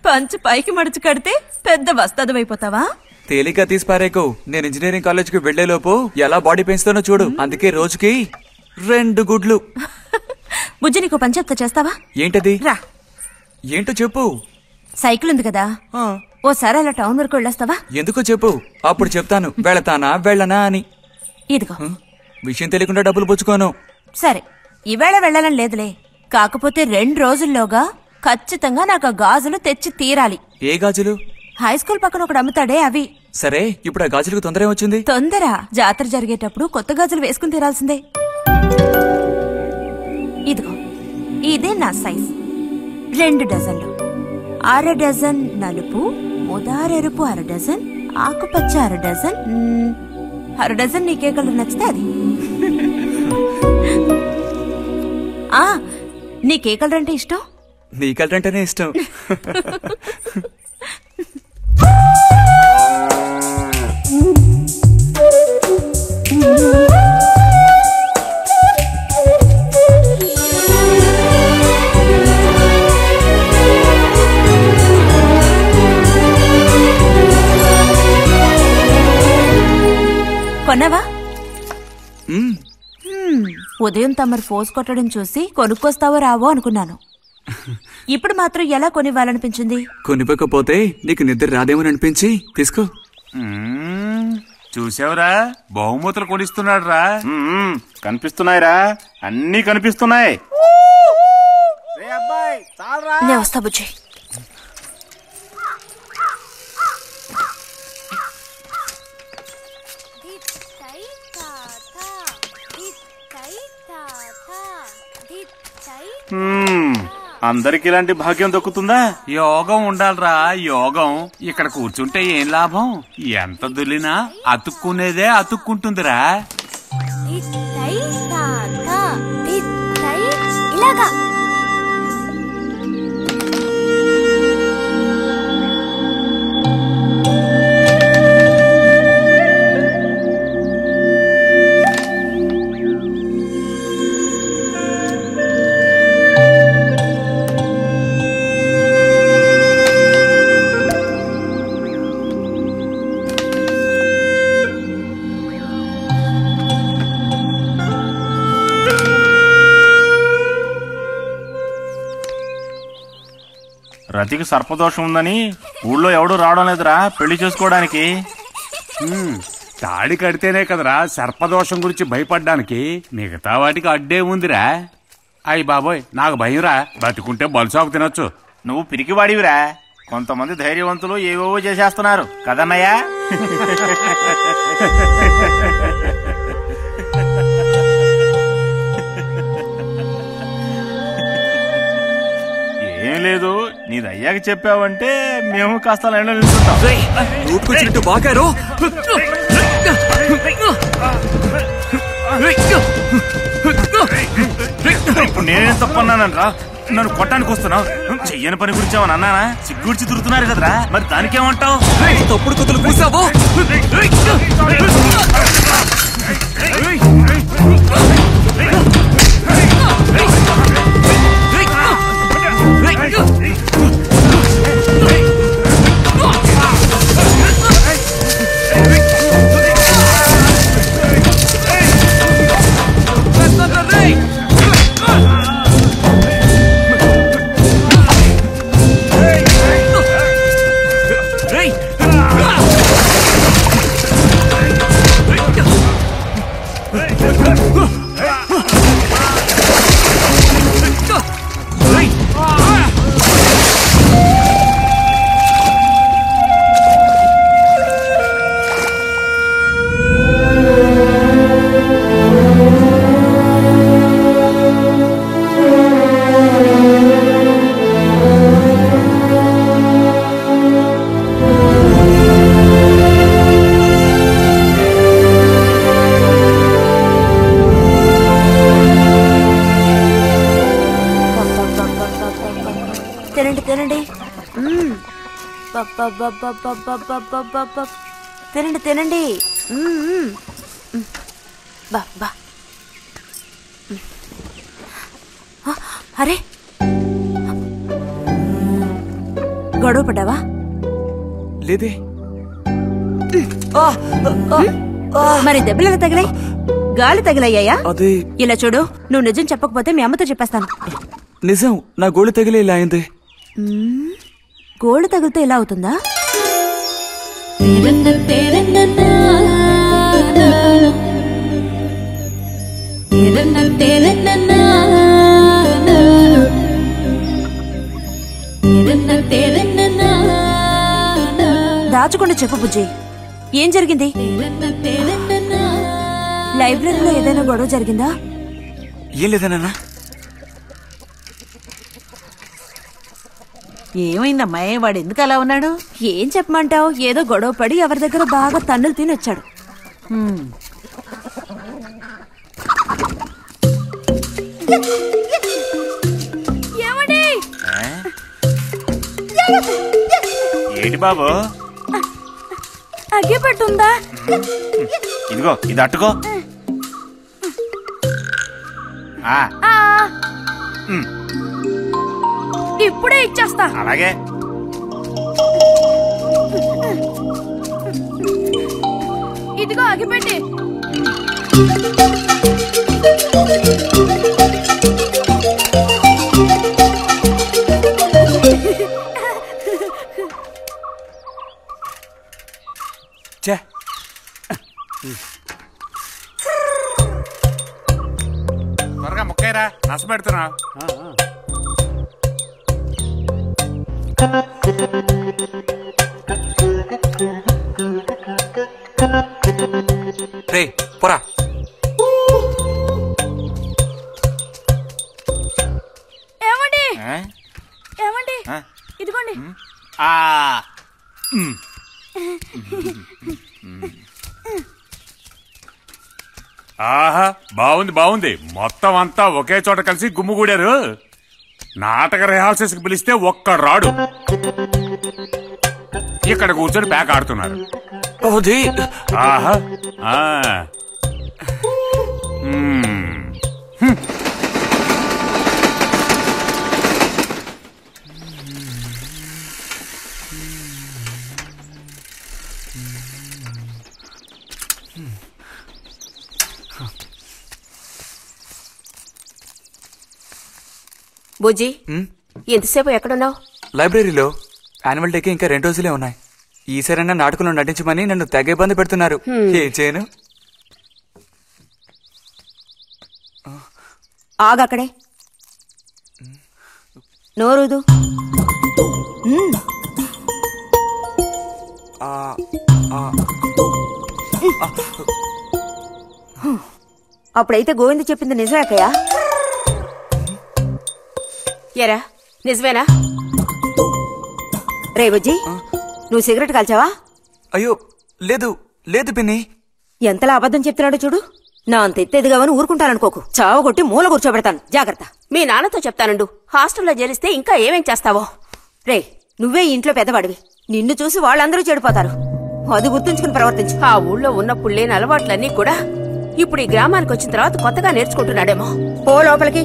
పంచు పైకి మడుచు కడితే పెద్ద వస్తాదమైపోతావా? తేలిక తీసిపారేకు. నేను ఇంజనీరింగ్ కాలేజ్కి వెళ్లేలోపు ఎలా బాడీ పెంచుతానో చూడు. అందుకే రోజుకి 2 గుడ్లు. బుజ్జి, నీకు పని చెప్తా, చేస్తావా? ఏంటది? రా. ఏంటో చెప్పు. సైకిల్ ఉంది కదా, ఓసారి అలా టౌన్ వరకు వెళ్ళొస్తావా? ఎందుకో చెప్పు, అప్పుడు చెప్తాను వెళతానా వెళ్ళనా అని. ఇదిగో. విషయం తెలియకుండా డబ్బులు పుచ్చుకోను. సరే, ఈవేళ వెళ్ళాలని లేదులే. కాకపోతే 2 రోజుల్లోగా ఖచ్చితంగా నాకు ఆ గాజులు తెచ్చి తీరాలి. ఏ గాజులు? హై స్కూల్ పక్కన ఒకడు అమ్ముతాడే అవి. సరే, ఇప్పుడు ఆ గాజులకు తొందర ఏమొచ్చింది? తొందర జాతర జరిగేటప్పుడు కొత్త గాజులు వేసుకుని తీరాల్సిందే. ఇదిగో, ఇదే నా సైజ్. 2 డజన్లు. 1/2 డజన్ నలుపు, ముదారెరుపు 1/2 డజన్, ఆకుపచ్చ 1/2 డజన్. 1/2 డజన్ నీకే కలర్ నచ్చితే అది. నీకే కలర్ అంటే ఇష్టం? నీ కలర్ అంటేనే ఇష్టం. కొన్నావా? ఉదయం తమరు ఫోర్స్ కొట్టడం చూసి కొనుక్కొస్తావో రావో అనుకున్నాను. ఇప్పుడు మాత్రం ఎలా కొనివ్వాలనిపించింది? కొనిపోకపోతే నీకు నిద్ర రాదేమని అనిపించి తీసుకో. చూసావురా, బహుమతులు కొనిస్తున్నాడు రా. కనిపిస్తున్నాయిరా, అన్నీ కనిపిస్తున్నాయి. నేను వస్తా బుజ్జి. అందరికి ఇలాంటి భాగ్యం దొక్కుతుందా? యోగం ఉండాలిరా, యోగం. ఇక్కడ కూర్చుంటే ఏం లాభం? ఎంత దులినా అతుక్కునేదే అతుక్కుంటుందిరా. ఇలాగా రతికి సర్పదోషం ఉందని ఊళ్ళో ఎవడూ రావడం లేదురా పెళ్లి చేసుకోవడానికి. తాళి కడితేనే కదరా సర్పదోషం గురించి భయపడ్డానికి. మిగతా వాటికి అడ్డే ఉందిరా. అయ్యి బాబోయ్, నాకు భయంరా. బతుకుంటే బలుసాకు తినొచ్చు. నువ్వు పిరికివాడివిరా. కొంతమంది ధైర్యవంతులు ఏవేవో చేసేస్తున్నారు కదన్నయ్యా. ఏం లేదు, నీది అయ్యాక చెప్పావంటే మేము కాస్త లైన్లో నిల్చుంటాం. ఇప్పుడు నేనేం తప్పన్నానరా? నన్ను కొట్టడానికి వస్తున్నావు. చెయ్యని పని గురించి ఏమని అన్నానా? సిగ్గుడిచి తిరుగుతున్నారు కదరా, మరి దానికేమంటావు? తప్పుడు కుతులు పూసావు. తినండి తినండి. అరే, గొడవ పడ్డావా? లేదే. మరి దెబ్బలు ఎలా తగిలాయి? గాలి తగిలయ్యాయా? అదే. ఇలా చూడు, నువ్వు నిజం చెప్పకపోతే మీ అమ్మతో చెప్పేస్తాను. నిజం, నా గోళ్ళు తగిలే ఇలా అయింది. గోళ్ళు తగిలితే ఇలా అవుతుందా? దాచకుండా చెప్పు బుజ్జి, ఏం జరిగింది? లైబ్రరీలో ఏదైనా గొడవ జరిగిందా? ఏం లేదన్నా. ఏమైందమ్మా? వాడు ఎందుకు అలా ఉన్నాడు? ఏం చెప్పమంటావు, ఏదో గొడవ పడి ఎవరి దగ్గర బాగా తన్నులు తిని వచ్చాడు. ఏంటి బాబు? అగ్గిపెట్టుందా? ఇదిగో ఇది అట్టుకో. ఇప్పుడే ఇచ్చేస్తా. అలాగే. ఇదిగో అగ్గిపెట్టి. త్వరగా ముక్కైరా, నష్టపెడుతున్నా. రే పోరా. ఏమండి ఏమండి, ఇదిగోండి. ఆహా, బాగుంది బాగుంది. మొత్తం అంతా ఒకే చోట కలిసి గుమ్ముగూడారు. నాటక రిహార్సల్స్ కి పిలిస్తే ఒక్క రాడు. ఇక్కడ కూర్చొని బ్యాక్ ఆడుతున్నారు. ఆహా. బుజ్జి, ఎంతసేపు ఎక్కడున్నావు? లైబ్రరీలో. యాన్యువల్ డేకి ఇంకా 2 రోజులే ఉన్నాయి. ఈసారైనా నాటకంలో నటించమని నన్ను తెగ ఇబ్బంది పెడుతున్నారు. ఏం చేయను? ఆగక్కడే, నోరుదు. అప్పుడైతే గోవింద చెప్పింది నిజమేకయ్యా? ఎరా నిజమేనా? రే బుజ్జి, నువ్వు సిగరెట్ కాల్చావా? అయ్యో లేదు లేదు పిన్ని. ఎంతలా అబద్ధం చెప్తున్నాడో చూడు. నా అంత ఎత్తేదిగావని ఊరుకుంటాననుకోకు. చావగొట్టి మూల కూర్చోబెడతాను, జాగ్రత్త. మీ నాన్నతో చెప్తానండు, హాస్టల్లో చేరిస్తే ఇంకా ఏమేం చేస్తావో. రే, నువ్వే ఇంట్లో పెద్దవాడివి. నిన్ను చూసి వాళ్ళందరూ చెడిపోతారు. అది గుర్తుంచుకుని ప్రవర్తించు. ఆ ఊళ్ళో ఉన్నప్పుడు లేని అలవాట్లన్నీ కూడా ఇప్పుడు ఈ గ్రామానికి వచ్చిన తర్వాత కొత్తగా నేర్చుకుంటున్నాడేమో. పో లోపలికి.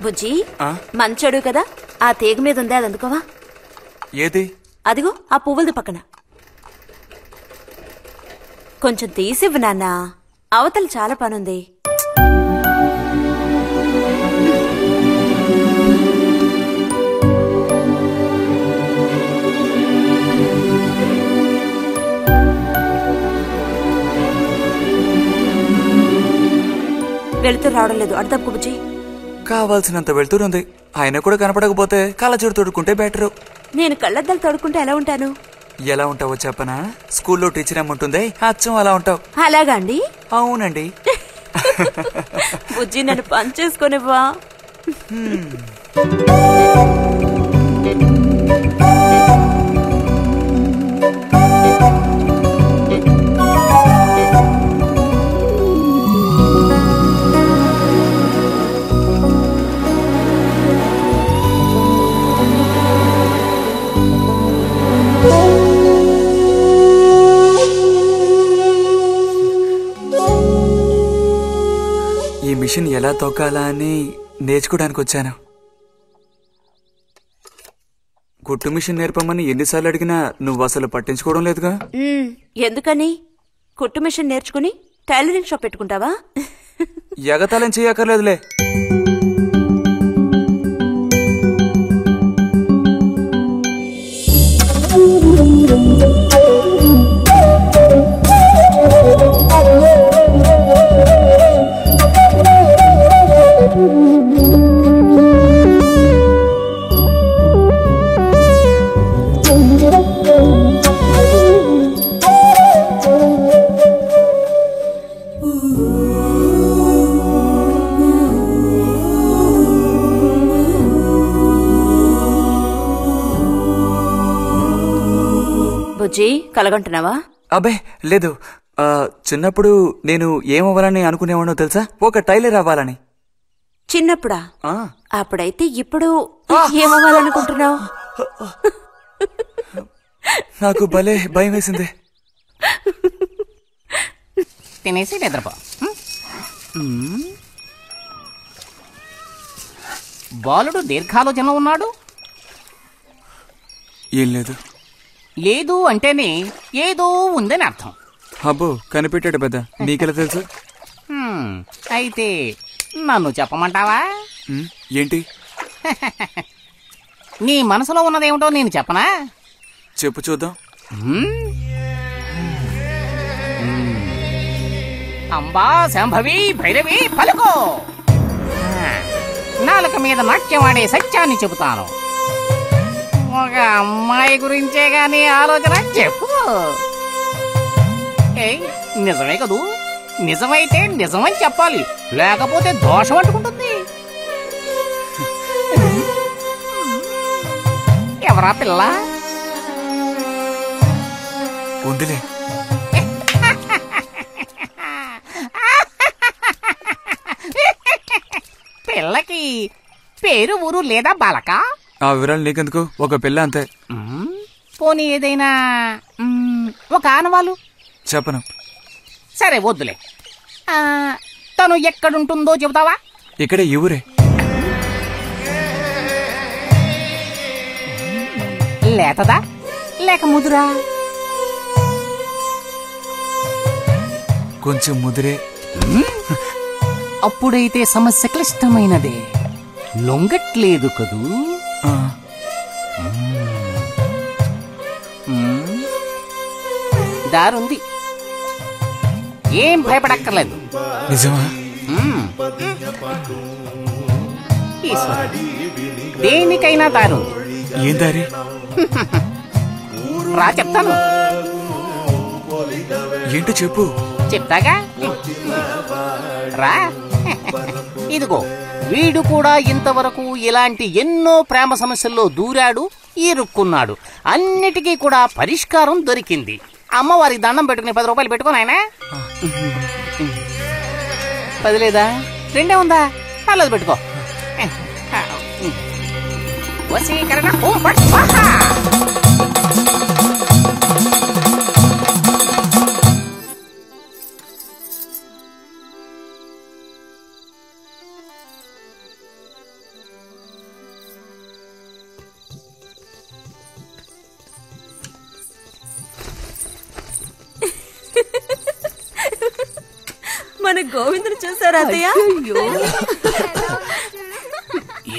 బుజ్జి, మంచోడు కదా, ఆ తీగ మీద ఉంది, అది అందుకోవా? ఏది? అదిగో ఆ పువ్వులది పక్కన. కొంచెం తీసివ్వు నాన్న, అవతల చాలా పనుంది. వెళుతూ రావడం లేదు, అడతప్పు బుజ్జి. కావాల్సినంత వెళ్తురుంది. ఆయన కూడా కనపడకపోతే కళ్ళజోడు తొడుక్కుంటే బెటరు. నేను కళ్ళద్దాలు తొడుక్కుంటే ఎలా ఉంటాను? ఎలా ఉంటావో చెప్పనా? స్కూల్లో టీచర్ ఏముంటుందే అచ్చం అలా ఉంటావు. అలాగా అండి? అవునండి. బుజ్జి నన్ను పని చేసుకునివ్వా. ఈ మిషన్ ఎలా తొక్కాలా అని నేర్చుకోవడానికి వచ్చాను. కుట్టు మిషన్ నేర్పమని ఎన్నిసార్లు అడిగినా నువ్వు అసలు పట్టించుకోవడం లేదుగా. ఎందుకని? కుట్టు మిషన్ నేర్చుకుని టైలరింగ్ షాప్ పెట్టుకుంటావా? ఎగతాళం చేయక్కర్లేదులే. బుజ్జి కలగంటున్నావా? అబ్బే లేదు. చిన్నప్పుడు నేను ఏమవ్వాలని అనుకునేవాడో తెలుసా? ఒక టైలర్ అవ్వాలని. చిన్నప్పుడా? అప్పుడైతే ఇప్పుడు ఏమవ్వాలనుకుంటున్నావు? నాకు భలే భయం వేసింది. తినేసి నిద్రపో. బాలుడు దీర్ఘాలోచనలో ఉన్నాడు. ఏం లేదు. లేదు అంటేనే ఏదో ఉందని అర్థం. అబ్బో కనిపెట్టాడు పెద్ద. నీకెలా తెలుసు? అయితే నన్ను చెప్పమంటావా? ఏంటి? నీ మనసులో ఉన్నదేమిటో నేను చెప్పనా? చెప్పు చూద్దాం. అంబా శాంభవి భైరవి పలుకో. నాలుక మీద నాట్యమాడే సత్యాన్ని చెబుతాను. ఒక అమ్మాయి గురించే గాని ఆలోచన చెప్పు. నిజమే కదూ? నిజమైతే నిజమని చెప్పాలి, లేకపోతే దోషం అంటుకుంటుంది. ఎవరా పిల్ల? ఉందిలే. పిల్లకి పేరు ఊరు లేదా బాలక? ఆ వివరాలు నీకెందుకు? ఒక పిల్ల అంతే. పోనీ ఏదైనా ఒక ఆనవాలు? చెప్పను. సరే వద్దులే. తను ఎక్కడుంటుందో చెబుతావా? ఇక్కడే ఈ ఊరే. లేతదా లేక ముదురా? కొంచెం ముదిరే. అప్పుడైతే సమస్య క్లిష్టమైనదే. లొంగట్లేదు కదూ? దారుంది, ఏం భయపడక్కర్లేదు. నిజమా? దేనికైనా దారుంది. ఏం దారి? రా చెప్తాను. ఏంటో చెప్పు. చెప్తాగా రా. ఇదిగో వీడు కూడా ఇంతవరకు ఇలాంటి ఎన్నో ప్రేమ సమస్యల్లో దూరాడు, ఇరుక్కున్నాడు. అన్నిటికీ కూడా పరిష్కారం దొరికింది. అమ్మవారికి దండం పెట్టుకుని 10 రూపాయలు పెట్టుకో నాయనా. 10 లేదా? 2 ఉందా? పర్లేదు పెట్టుకో. వశీకరణ ఓం ఫట్ స్వాహా. మన గోవిందుని చూసారా అత్తయ్య?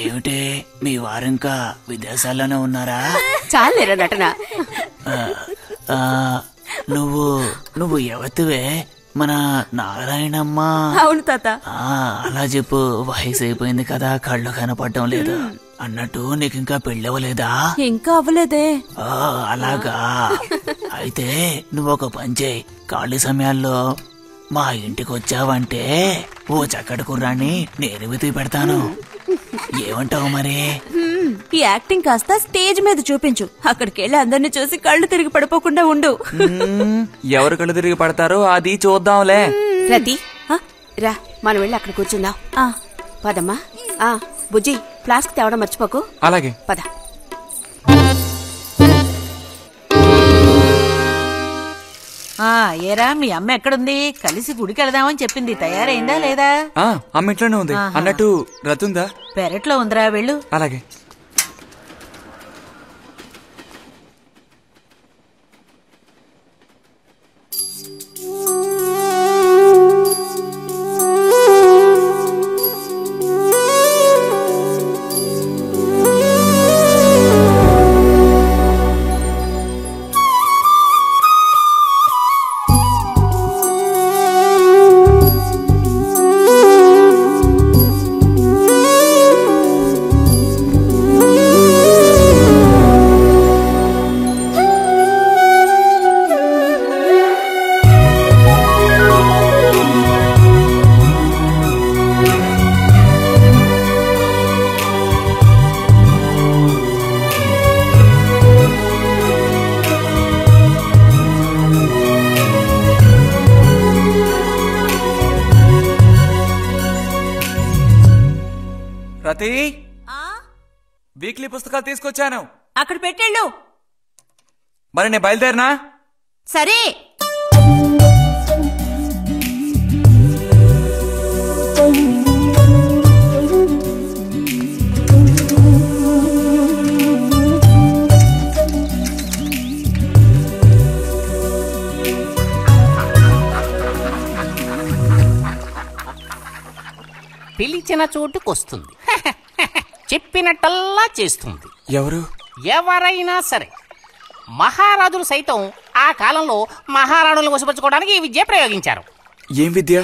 ఏమిటే మీ వారింకా విదేశాల్లోనే ఉన్నారా? చాలేరా నటన. నువ్వు ఎవతివే? మన నారాయణమ్మ. అవును తాత. అలా చెప్పు. వయసు అయిపోయింది కదా, కళ్ళు కనపడటం లేదు. అన్నట్టు నీకు ఇంకా పెళ్ళవలేదా? ఇంకా అవ్వలేదే. అలాగా. అయితే నువ్వు ఒక పని చేయి. ఖాళీ సమయాల్లో మా ఇంటికి వచ్చావంటే ఓ చక్కటి కుర్రాన్ని నేను వెతికి పెడతాను. ఏమంటావు మరి? ఈ యాక్టింగ్ కాస్త స్టేజ్ మీద చూపించు. అక్కడికి వెళ్ళి అందరిని చూసి కళ్ళు తిరిగి పడిపోకుండా ఉండు. ఎవరు కళ్ళు తిరిగి పడతారో అది చూద్దాంలే. రతి రా, మనం వెళ్ళి అక్కడ కూర్చుందాం. పదమ్మా. బుజ్జి, ఫ్లాస్క్ తేవడం మర్చిపోకు. అలాగే. పద. ఏరా మీ అమ్మ ఎక్కడుంది? కలిసి గుడికి వెళదామని చెప్పింది. తయారైందా లేదా? అమ్మ ఇంట్లోనే ఉంది. అన్నట్టు రతుందా? పెరట్లో ఉందిరా, వెళ్ళు. అలాగే. రతి, వీక్లీ పుస్తకాలు తీసుకొచ్చాను. అక్కడ పెట్టేళ్ళు. మరి నేను బయలుదేరినా? సరే. పిలిచిన చోటుకొస్తుంది. చెప్పినట్టల్లా చేస్తుంది. ఎవరు? ఎవరైనా సరే. మహారాజులు సైతం ఆ కాలంలో మహారాణులను వశపరచుకోవడానికి ఈ విద్య ప్రయోగించారు. ఏం విద్య?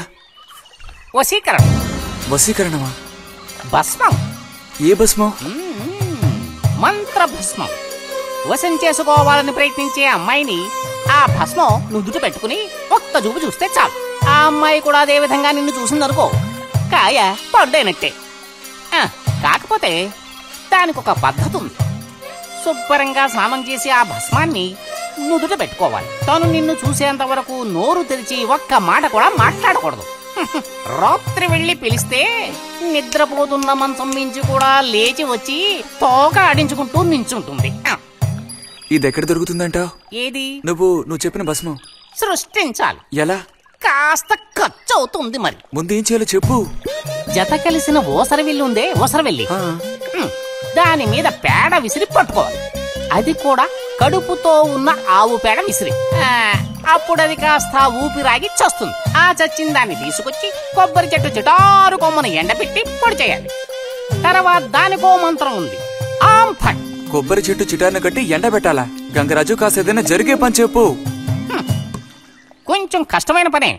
వశీకరణం. వశీకరణమా? భస్మం. ఏ భస్మం? మంత్ర భస్మం. వశం చేసుకోవాలని ప్రయత్నించే అమ్మాయిని ఆ భస్మం నుదుట పెట్టుకుని ఒక్క చూపు చూస్తే చాలు. ఆ అమ్మాయి కూడా అదే విధంగా నిన్ను చూసిందనుకో, కాయ పడ్డైనట్టే. కాకపోతే దానికి ఒక పద్ధతి ఉంది. శుభ్రంగా స్నానం చేసి ఆ భస్మాన్ని నుదుట పెట్టుకోవాలి. తను నిన్ను చూసేంత వరకు నోరు తెరిచి ఒక్క మాట కూడా మాట్లాడకూడదు. రాత్రి వెళ్ళి పిలిస్తే నిద్రపోతున్న మంచం మించి కూడా లేచి వచ్చి తోక ఆడించుకుంటూ నించుంటుంది. ఇది ఎక్కడ దొరుకుతుందంటావు? ఏది? నువ్వు చెప్పిన భస్మం సృష్టించాలి. ఎలా? కాస్త ఖర్చు అవుతుంది. మరి ముందు ఏం చేయాలో చెప్పు. జత కలిసిన ఓసరవిల్లు ఉందే, ఓసరవెల్లి, దాని మీద పేడ విసిరి పట్టుకోవాలి. అది కూడా కడుపుతో ఉన్న ఆవు పేడ విసిరి. అప్పుడు అది కాస్త ఊపిరాగి చస్తుంది. ఆ చచ్చిన దాన్ని తీసుకొచ్చి కొబ్బరి చెట్టు చిటారు కొమ్మను ఎండబెట్టి పొడి చేయాలి. తర్వాత దానికో మంత్రం ఉంది. ఆం ఫట్. కొబ్బరి చెట్టు చిటాన్ని కట్టి ఎండబెట్టాలా? గంగరాజు కాసేదైనా జరిగే పని చెప్పు. కొంచెం కష్టమైన పనే.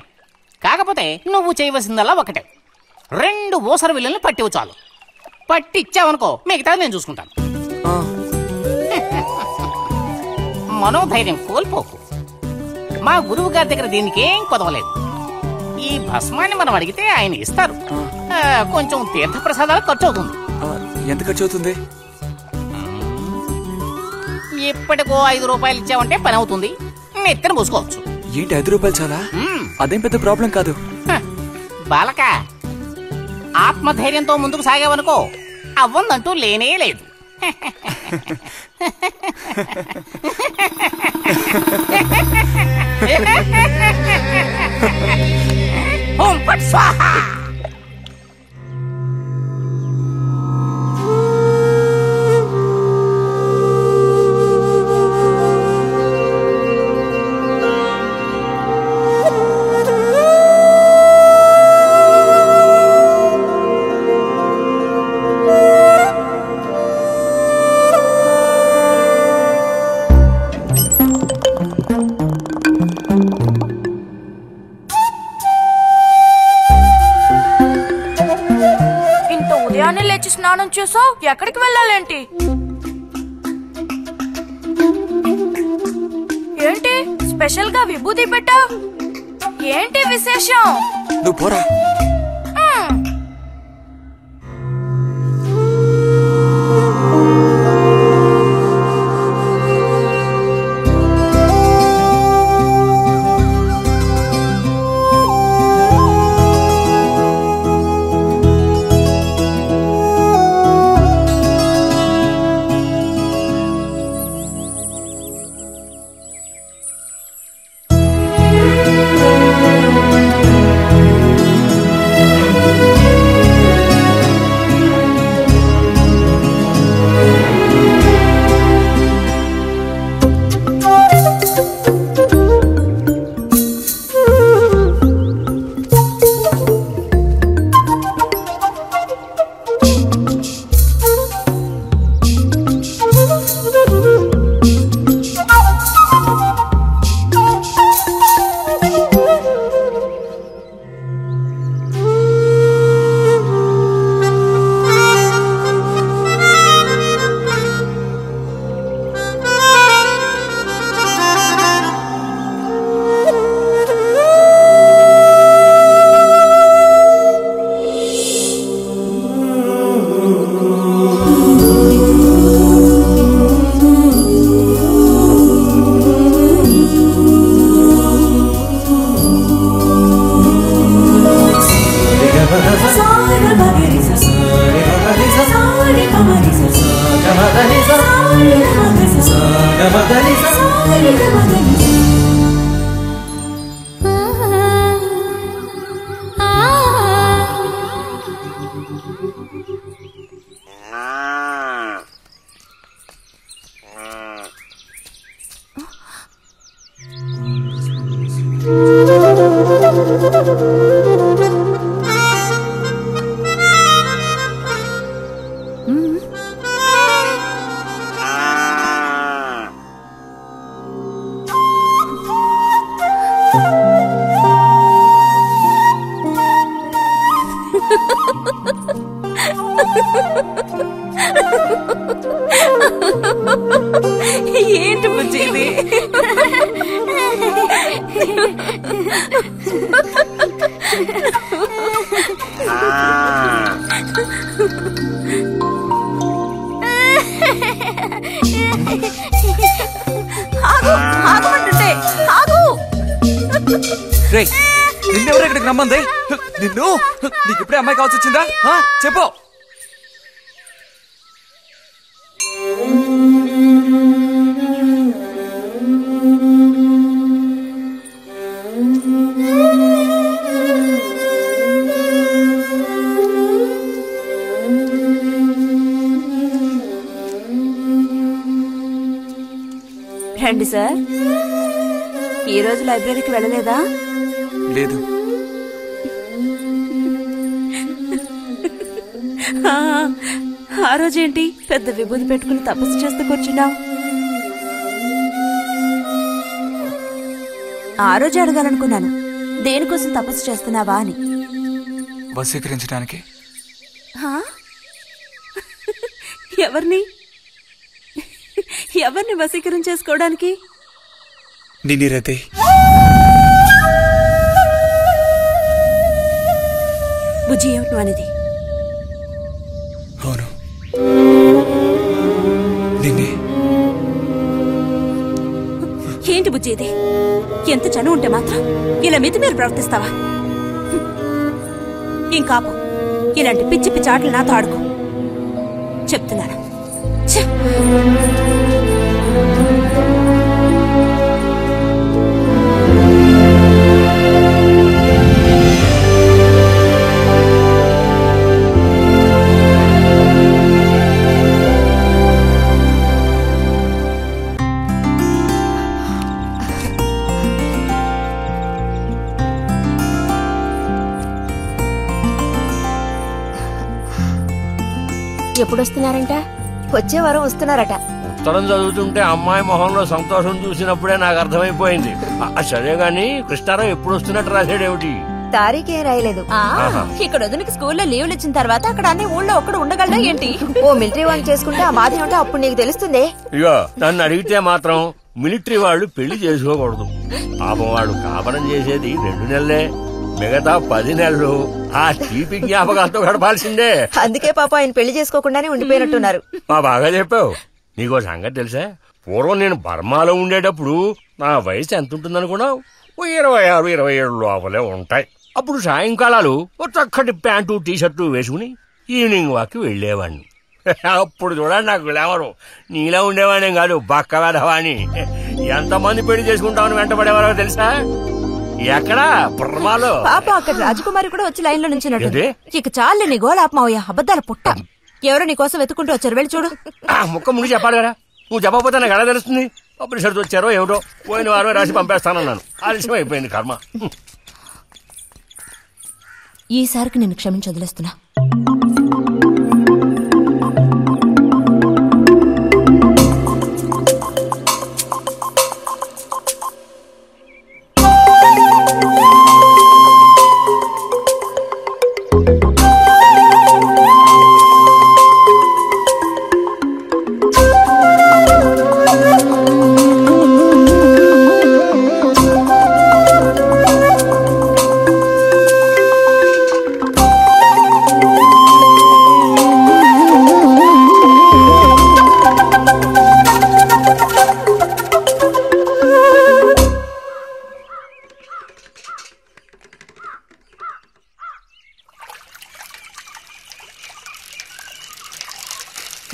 కాకపోతే నువ్వు చేయవలసిందల్లా ఒకటే. 2 ఓసర విల్లుల్ని పట్టివు చాలు. పట్టిచ్చావనుకో, మిగతా నేను చూసుకుంటాను. మనోధైర్యం కోల్పోకు. మా గురువు గారి దగ్గర దీనికేం కొదవలేదు. ఈ భస్మాన్ని మనం అడిగితే ఆయన ఇస్తారు. కొంచెం తీర్థప్రసాదాలు ఖర్చు అవుతుంది. ఎంత ఖర్చు అవుతుంది? ఇప్పటికో 5 రూపాయలు ఇచ్చావంటే పని అవుతుంది. నెత్తిన పూసుకోవచ్చు. ఏంటి 5 రూపాయలు చాలా? అదేం పెద్ద ప్రాబ్లం కాదు. బాలక, ఆత్మధైర్యంతో ముందుకు సాగావనుకో, అవ్వందంటూ లేనే లేదు. ఓం ఫట్ స్వాహా. స్నానం చేసావు, ఎక్కడికి వెళ్ళాలేంటి? ఏంటి స్పెషల్ గా విభూతి పెట్టావు? ఏంటి విశేషం? నువ్వు పోరా. ఏంటి బుజ్జి ఇది? ఆగమంటుంటే ఆగు. రేయ్, నిన్నెవరు ఇక్కడికి రమ్మంది? నిన్ను నీకు ఇప్పుడే అమ్మాయి కావాల్సి వచ్చిందా? చెప్పు. రండి సార్. ఈ రోజు లైబ్రరీకి వెళ్ళలేదా? లేదు. ఆ రోజేంటి పెద్ద విభూతి పెట్టుకుని తపస్సు చేస్తూ కూర్చున్నావు? ఆ రోజు అడగాలనుకున్నాను, దేనికోసం తపస్సు చేస్తున్నావా అని. వశీకరించడానికి. ఎవరిని ఎవరిని వశీకరణ చేసుకోవడానికి? నిన్నిరతే. బుజ్జి ఏమిటి అనేది? అవును, నిన్నే. ఏంటి బుజ్జి ఇది? ఎంత చనువు ఉంటే మాత్రం ఇలా మితి మీరు ప్రవర్తిస్తావా? ఇంకాపు ఇలాంటి పిచ్చి పిచ్చి ఆటలు నాతో ఆడుకో చెప్తున్నాను. ఎప్పుడొస్తున్నారంట? వచ్చే వారం వస్తున్నారట. ఉత్తరం చదువుతుంటే అమ్మాయి మొహంలో సంతోషం చూసినప్పుడే నాకు అర్థమైపోయింది. సరే గాని కృష్ణారావు ఎప్పుడు వస్తున్నట్టు రాశాడేమిటి? తారీఖే రాయలేదు. ఇక్కడ వదినకి స్కూల్లో లీవ్లు ఇచ్చిన తర్వాత అక్కడ అన్ని ఊళ్ళో ఒక్కడు ఉండగలడా ఏంటి? ఓ మిలిటరీ వాళ్ళు చేసుకుంటే ఆ బాధ ఏమిటో అప్పుడు నీకు తెలుస్తుంది. ఇగో నన్ను అడిగితే మాత్రం మిలిటరీ వాళ్ళు పెళ్లి చేసుకోకూడదు. పాపం వాళ్ళు కాపరం చేసేది 2 నెలలే, మిగతా 10 నెలలు ఆ తీపి జ్ఞాపకాలతో గడపాల్సిందే. అందుకే పాప ఆయన పెళ్లి చేసుకోకుండానే ఉండిపోయినట్టున్నారు. బాగా చెప్పావు. నీకో సంగతి తెలుసా, పూర్వం నేను బర్మాలో ఉండేటప్పుడు నా వయసు ఎంత ఉంటుందనుకున్నావు? 26, 27 లోపలే ఉంటాయి. అప్పుడు సాయంకాలాలు ఒక చక్కటి ప్యాంటు టీషర్టు వేసుకుని ఈవినింగ్ వాక్ వెళ్లేవాడిని. అప్పుడు చూడండి నాకు గ్లామరు. నీలా ఉండేవాడిని కాదు, బక్క వెధవాని. ఎంతమంది పెళ్లి చేసుకుంటామని వెంటబడేవారో తెలుసా? ఎక్కడా బర్మాలో. పాప అక్కడ రాజకుమారి కూడా వచ్చి లైన్ లో నుంచి ఇక చాలు నీ గోళ ఆపమావయ్యా, అబద్ధాల పుట్ట. ఎవరో నీ కోసం వెతుకుంటూ వచ్చారు, వెళ్ళి చూడు. ముక్క ముందు చెప్పాలి కదా, నువ్వు చెప్పకపోతే నాకు ఎలా తెలుస్తుంది? అప్పుడు సరితో వచ్చారో ఏమిటో, పోయిన వారమే రాసి పంపేస్తానన్నాను. ఆలస్యం అయిపోయింది కర్మ. ఈసారికి నేను క్షమించి వదిలేస్తున్నా.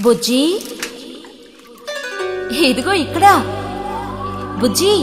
బుజ్జి, ఇదిగో ఇక్కడ బుజ్జి.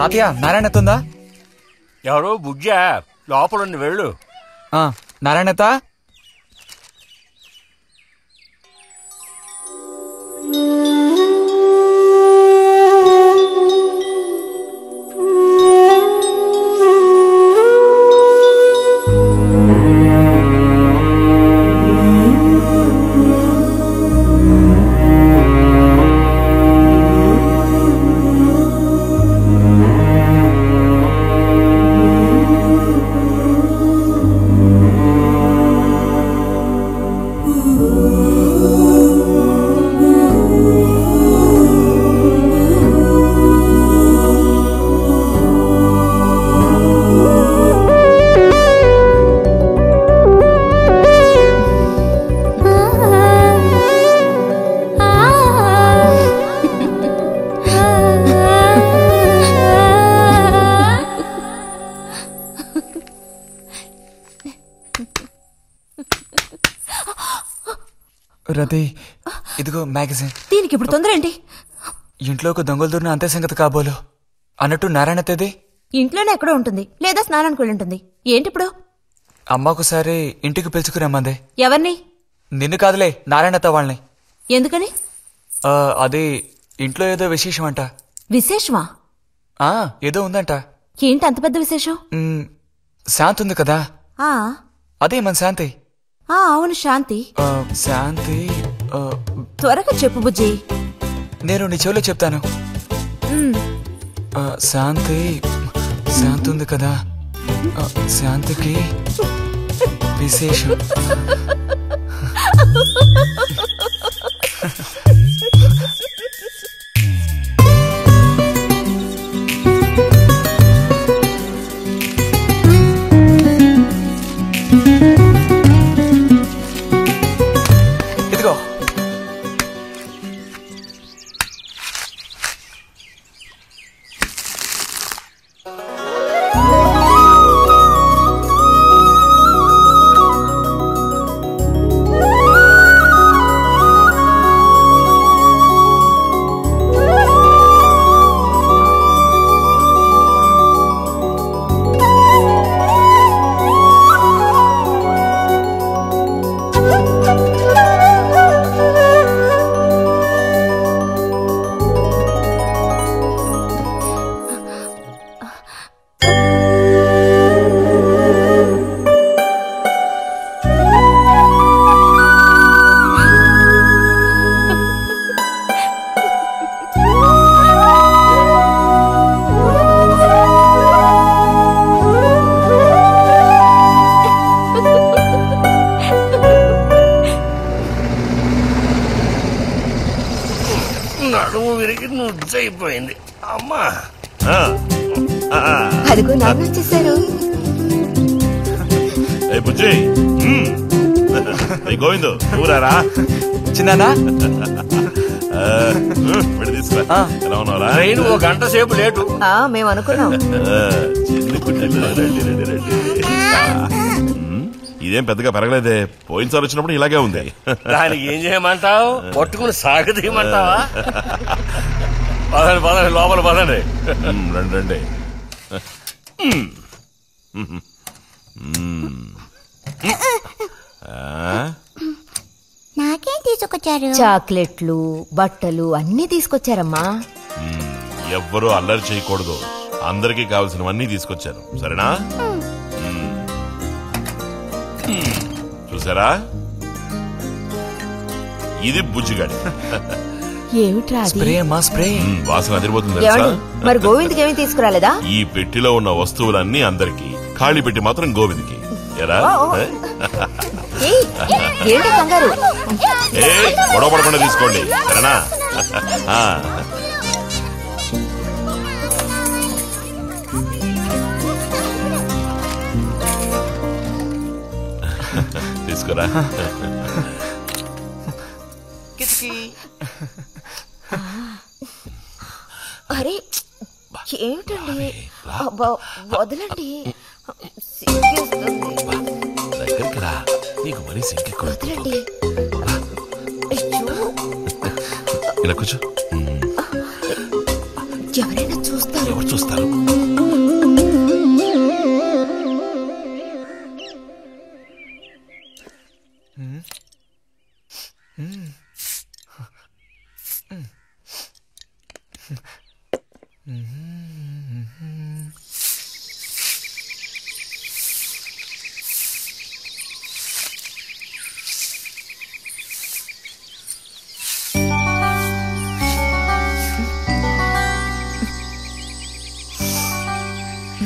తాతయ్య నారాయణతుందా? ఎవరు బుజ్జా? లోపల వెళ్ళు. నారాయణత, రతి, ఇదిగో మ్యాగజైన్. దీనికి ఇప్పుడు తొందర ఏంటి? ఇంట్లో ఒక దొంగలు దూరిన అంతే సంగతి కాబోలు. అన్నట్టు నారాయణతేది? ఇంట్లోనే ఎక్కడో ఉంటుంది, లేదా స్నానానికి వెళ్ళి ఉంటుంది. ఏంటి ఇప్పుడు? అమ్మొకసారి ఇంటికి పిలుచుకురమ్మంది. ఎవరిని? నిన్ను కాదులే, నారాయణత వాళ్ళని. ఎందుకని? అది ఇంట్లో ఏదో విశేషం అంట. విశేషమా? ఏదో ఉందంట. ఏంటి అంత పెద్ద విశేషం? శాంతి ఉంది కదా, అదే మన శాంతి. అవును, శాంతి. శాంతి త్వరగా చెప్పు బుజ్జి. నేను నీ చెవిలో చెప్తాను. శాంతి ఉంది కదా, శాంతికి విశేషం. నడుము విరిగి నుజ్జైపోయింది అమ్మా. అదిగో నాన్న వచ్చేసారు. బుజ్జి గోవిందు ఊరారా చిన్నానా తీసుకురా. ఎలా ఉన్నారా? ట్రైన్ ఓ గంట సేపు లేటు. మేము అనుకున్నాం. ఇదేం పెద్దగా పెరగలేదే, పోయినసారి వచ్చినప్పుడు ఇలాగే ఉంది. దానికి ఏం చేయమంటావు? పట్టుకుని సాగదీయమంటావా? పదండి పదండి, లోపల పదండి. రండి రండి. నాకేం తీసుకొచ్చారు? చాక్లెట్లు, బట్టలు అన్ని తీసుకొచ్చారమ్మా. ఎవ్వరూ అల్లరి చేయకూడదు, అందరికీ కావలసినవన్నీ తీసుకొచ్చారు, సరేనా? చూసారా, ఇది బుజ్జిగాడి. ఏమిట్రా స్ప్రే అమ్మా, స్ప్రే. వాసన అదిరిపోతుంది తెలుసా? మరి గోవింద్కి ఏమీ తీసుకురాలేదా? ఈ పెట్టిలో ఉన్న వస్తువులన్నీ అందరికి, ఖాళీ పెట్టి మాత్రం గోవింద్కి. ఎలా ఏంటి కంగారు? గొడవ పడకుండా తీసుకోండి, సరేనా? తీసుకురా. అరే ఏమిటండి, వదలండి. దగ్గరికి రా, నీకు మరీ సింకెక్కువ. వదలండి. ఇలా కూర్చో. ఎవరైనా చూస్తారు. ఎవరు చూస్తారు?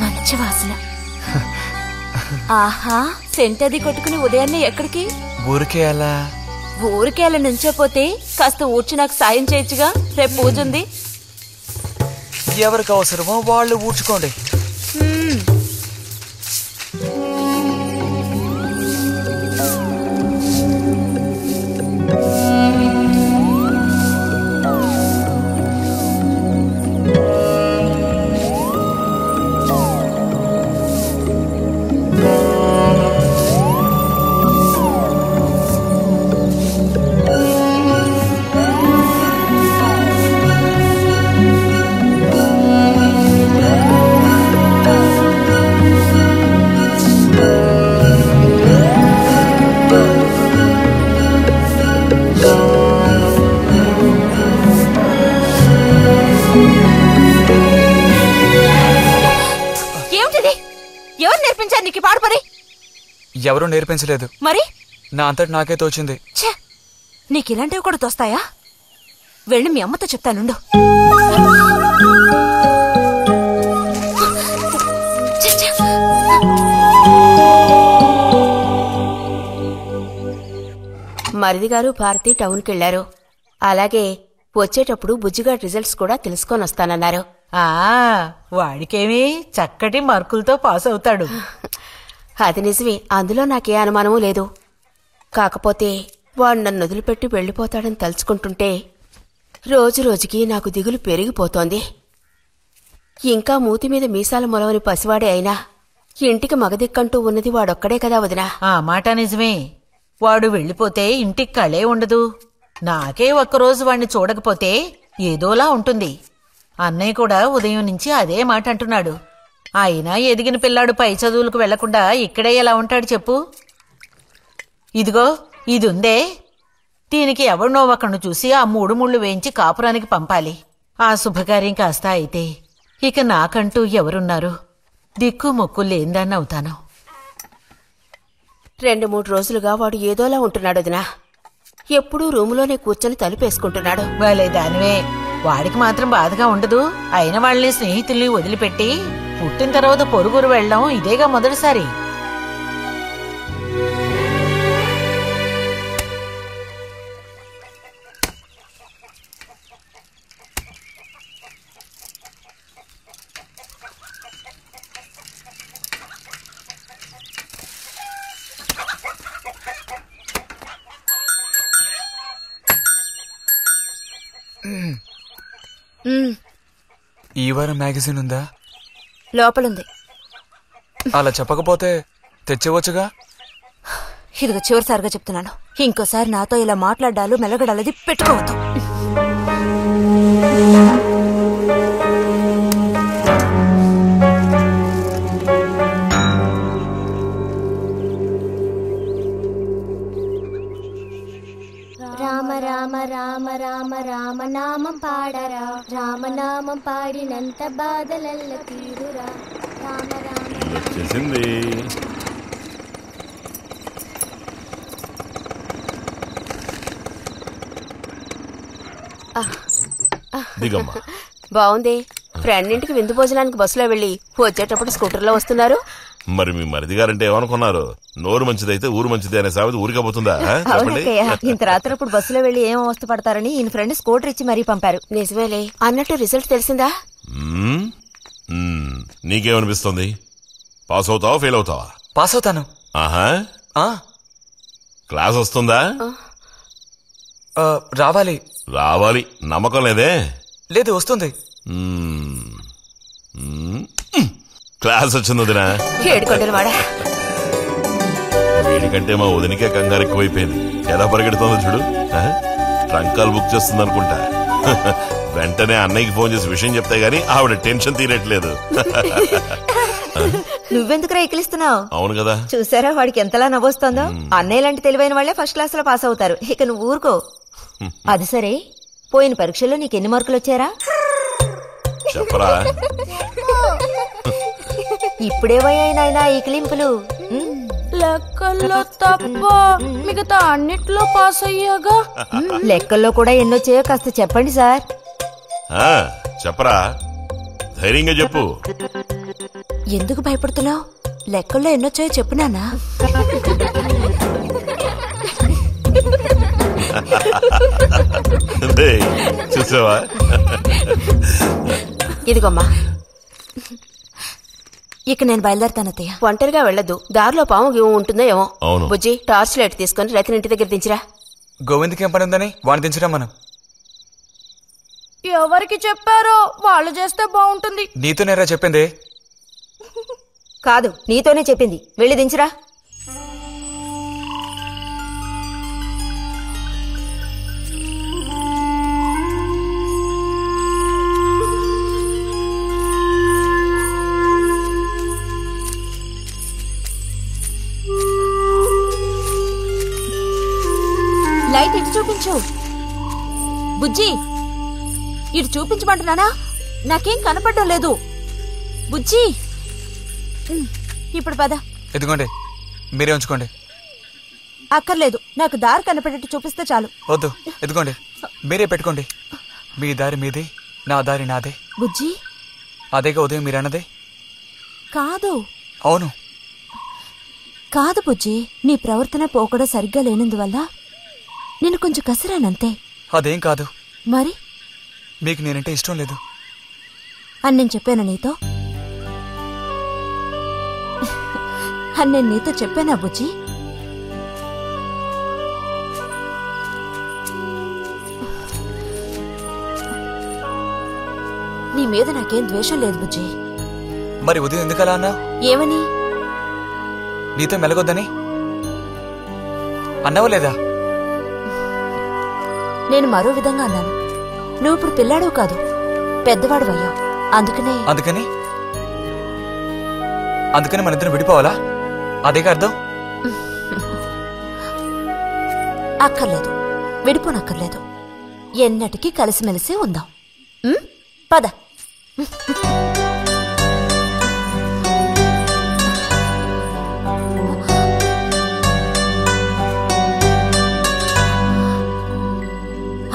మంచి వాసన. ఆహా, సెంట్ అది కొట్టుకుని ఉదయాన్నే ఎక్కడికి? ఊరికే అలా. ఊరికే అలా నుంచోపోతే కాస్త ఊడ్చి నాకు సాయం చేయొచ్చుగా, రేపు పూజ ఉంది. ఎవరికి అవసరమో వాళ్ళు ఊడ్చుకోండి. ఎవరూ నేర్పించలేదు, మరి నా అంతటి నాకే తోచింది. నీకు ఇలాంటివి కూడా తోస్తాయా? వెళ్ళి మీ అమ్మతో చెప్తానుండు. మరిది గారు భారతి టౌన్కి వెళ్లారు. అలాగే వచ్చేటప్పుడు బుజ్జిగాడి రిజల్ట్స్ కూడా తెలుసుకొని వస్తానన్నారు. వాడికేమి చక్కటి మార్కులతో పాస్ అవుతాడు. అది నిజమే, అందులో నాకే అనుమానమూ లేదు. కాకపోతే వాడు నన్ను వదిలిపెట్టి వెళ్లిపోతాడని తలుచుకుంటుంటే రోజు రోజుకి నాకు దిగులు పెరిగిపోతోంది. ఇంకా మూతి మీద మీసాల మొలవని పసివాడే అయినా ఇంటికి మగదిక్కంటూ ఉన్నది వాడొక్కడే కదా వదినా. ఆ మాట నిజమే. వాడు వెళ్ళిపోతే ఇంటికి కళే ఉండదు. నాకే ఒక్కరోజు వాణ్ణి చూడకపోతే ఏదోలా ఉంటుంది. అన్నయ్య కూడా ఉదయం నుంచి అదే మాట అంటున్నాడు. అయినా ఎదిగిన పిల్లాడు పై చదువులకు వెళ్లకుండా ఇక్కడే ఎలా ఉంటాడు చెప్పు? ఇదిగో ఇదుందే, దీనికి ఎవరినో ఒకరిని చూసి ఆ 3 ముళ్ళు వేయించి కాపురానికి పంపాలి. ఆ శుభకార్యం కాస్త అయితే ఇక నాకంటూ ఎవరున్నారు? దిక్కు మొక్కు లేందాన్నవుతాను. 2-3 రోజులుగా వాడు ఏదోలా ఉంటున్నాడు వదినా. ఎప్పుడూ రూములోనే కూర్చొని తలుపేసుకుంటున్నాడు. వాళ్ళే దానివే, వాడికి మాత్రం బాధగా ఉండదు. అయిన వాళ్ళని స్నేహితుల్ని వదిలిపెట్టి పుట్టిన తర్వాత పొరుగురు వెళ్ళడం ఇదేగా మొదటిసారి. ఈ వారం మ్యాగజైన్ ఉందా? లోపలుంది. అలా చెప్పకపోతే తెచ్చేవచ్చుగా. ఇదిగో చివరిసారిగా చెప్తున్నాను, ఇంకోసారి నాతో ఇలా మాట్లాడాలు మెలగడాలది పెట్టుకోవద్దు. రామ రామ రామ రామ రామనామం పాడరా, రామనామం పాడినంత బాధలల్ల తీరురా. రామ రామ చేసింది. దిగమ్మా. బావుంది. ఫ్రెండ్ ఇంటికి విందు భోజనానికి బస్సులో వెళ్లి వచ్చేటప్పుడు స్కూటర్లో వస్తున్నారు. మరి మీ మరిది గారంటే ఏమనుకున్నారు? నోరు మంచిదైతే ఊరు మంచిది అనే సామెత ఊరికపోతుందా? ఇంత రాత్రప్పుడు బస్సులో వెళ్లి ఏం అవస్థ పడతారని ఈయన ఫ్రెండ్ స్కూటర్ ఇచ్చి మరీ పంపారు. నిజమేలే. అన్నట్టు రిజల్ట్ తెలిసిందా? నీకేమనిపిస్తుంది? పాస్ అవుతావా ఫెయిల్ అవుతావా? పాస్ అవుతాను. ఆహా. క్లాస్ వస్తుందా? రావాలి. రావాలి. నమ్మకం లేదే? లేదు, వస్తుంది. క్లాస్ వచ్చింది వదినా. వీడికంటే మా వదినికే కంగారు ఎక్కువైపోయింది. ఎలా పరిగెడుతుందో చూడు. ట్రంకాలు బుక్ చేస్తుంది అనుకుంటా. వెంటనే అన్నయ్యకి ఫోన్ చేసి విషయం చెప్తే గానీ ఆవిడ టెన్షన్ తీరట్లేదు. నువ్వెందుకు రైకిలిస్తున్నావు? అవును కదా. చూసారా వాడికి ఎంతలా నవ్వొస్తుందో. అన్నయ్య లాంటి తెలివైన వాళ్లే ఫస్ట్ క్లాస్ లో పాస్ అవుతారు. ఇక నువ్వు ఊరుకో. అది సరే, పోయిన పరీక్షల్లో నీకెన్ని మార్కులు వచ్చారా? చెప్పరా. ఇప్పుడేవయ్యాయినా ఈ క్లింపులు? లెక్కల్లో తప్ప మిగతా అన్నిట్లో పాస్ అయ్యాగా. లెక్కల్లో కూడా ఎన్నొచ్చాయో కాస్త చెప్పండి సార్. చెప్పరా, ధైర్యంగా చెప్పు. ఎందుకు భయపడుతున్నావు? లెక్కల్లో ఎన్నొచ్చాయో చెప్పు నాన్నా. చూసావా? ఇదిగోమ్మా, ఇక నేను బయలుదేరుతాను అత్తయ్య. ఒంటరిగా వెళ్ళదు. దారిలో పాము గీము ఉంటుందో ఏమో. అవును. బుజ్జి, టార్చ్ లైట్ తీసుకుని రతిని ఇంటి దగ్గర దించిరా. గోవింద్కి ఏం పని ఉందని వాడిని దించరా మనం. ఎవరికి చెప్పారో వాళ్ళు చేస్తే బాగుంటుంది. నీతోనేరా చెప్పింది? కాదు, నీతోనే చెప్పింది. వెళ్ళి దించిరా. లైట్ ఇటు చూపించు. బుజ్జి, ఇటు చూపించమంటున్నానా? నాకేం కనపడడం లేదు. బుజ్జి, ఇప్పుడు పద. ఎదుగోండి, మీరే ఉంచుకోండి. అక్కర్లేదు, నాకు దారి కనపడేట్టు చూపిస్తే చాలు. వద్దు, ఎదుగోండి, మీరే పెట్టుకోండి. మీ దారి మీదే, నా దారి నాదే. బుజ్జి, అదేగా ఉదయం మీరన్నదే. కాదు. అవును. కాదు బుజ్జి, నీ ప్రవర్తన పోకడ సరిగ్గా లేనందువల్ల నేను కొంచెం కసిరానంతే. అదేం కాదు. మరి మీకు నేనంటే ఇష్టం లేదు అని నేను చెప్పాను నీతో? అని నేను నీతో చెప్పానా బుజ్జి? నీ మీద నాకేం ద్వేషం లేదు బుజ్జి. మరి ఉదయం ఎందుకలా అన్నా? ఏమని? నీతో మెలగొద్దని అన్నావా లేదా? నేను మరో విధంగా అన్నాను. నువ్వు ఇప్పుడు పిల్లాడు కాదు, పెద్దవాడు అయ్యావు. అందుకని అందుకని మన ఇద్దరం విడిపోవాలా? అదేగా అర్థం? అక్కర్లేదు, విడిపోనక్కర్లేదు. ఎన్నటికీ కలిసిమెలిసి ఉందాం. పద.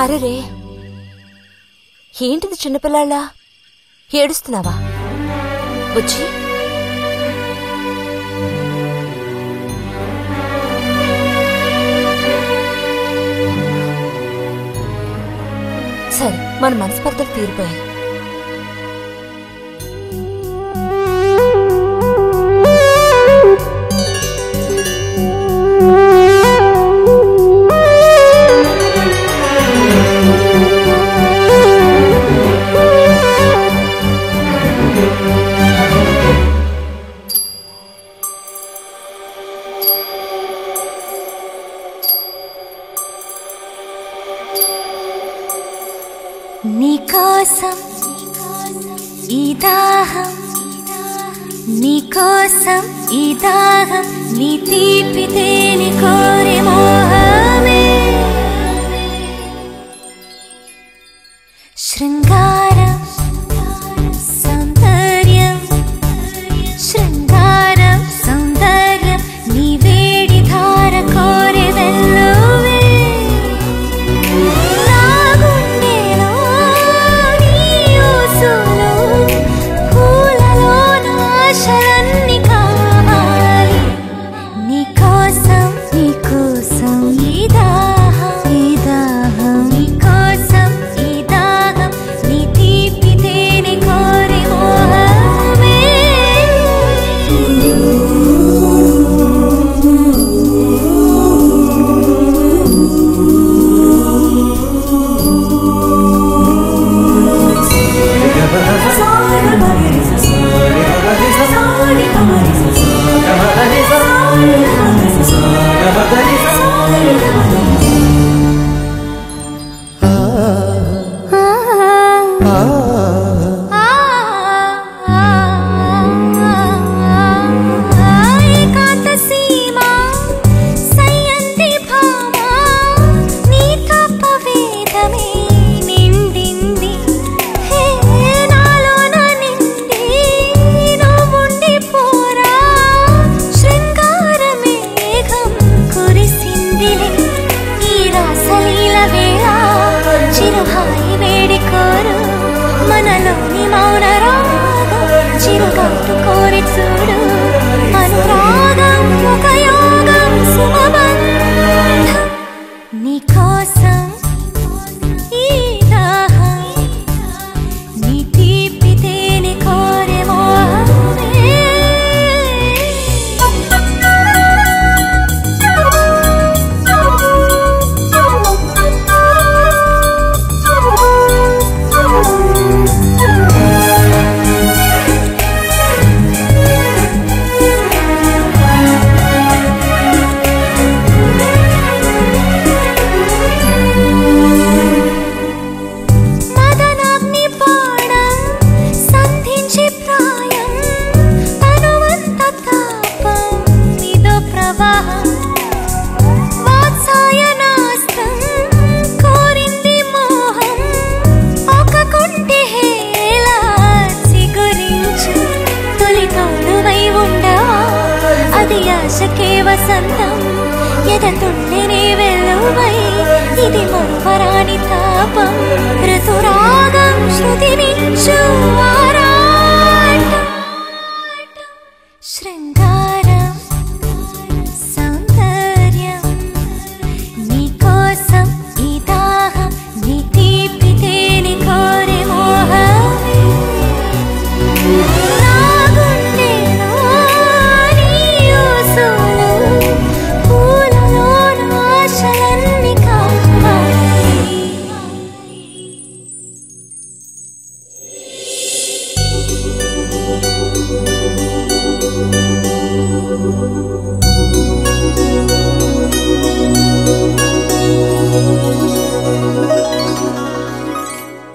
అరెరే, ఏంటిది చిన్నపిల్లాళ్ళ ఏడుస్తున్నావా బుజ్జి? సరే, మన మనస్పర్ధలు తీరిపోయాయి. నీకోసం ఈ దాహం, నీకోసం ఈ దాహం, నీ తీపి తేనె కోరి మోహమే. శృంగారం సౌందర్యం, శృంగారం సౌందర్యం, నీ వేడి ధార కోరి వెల్లువే.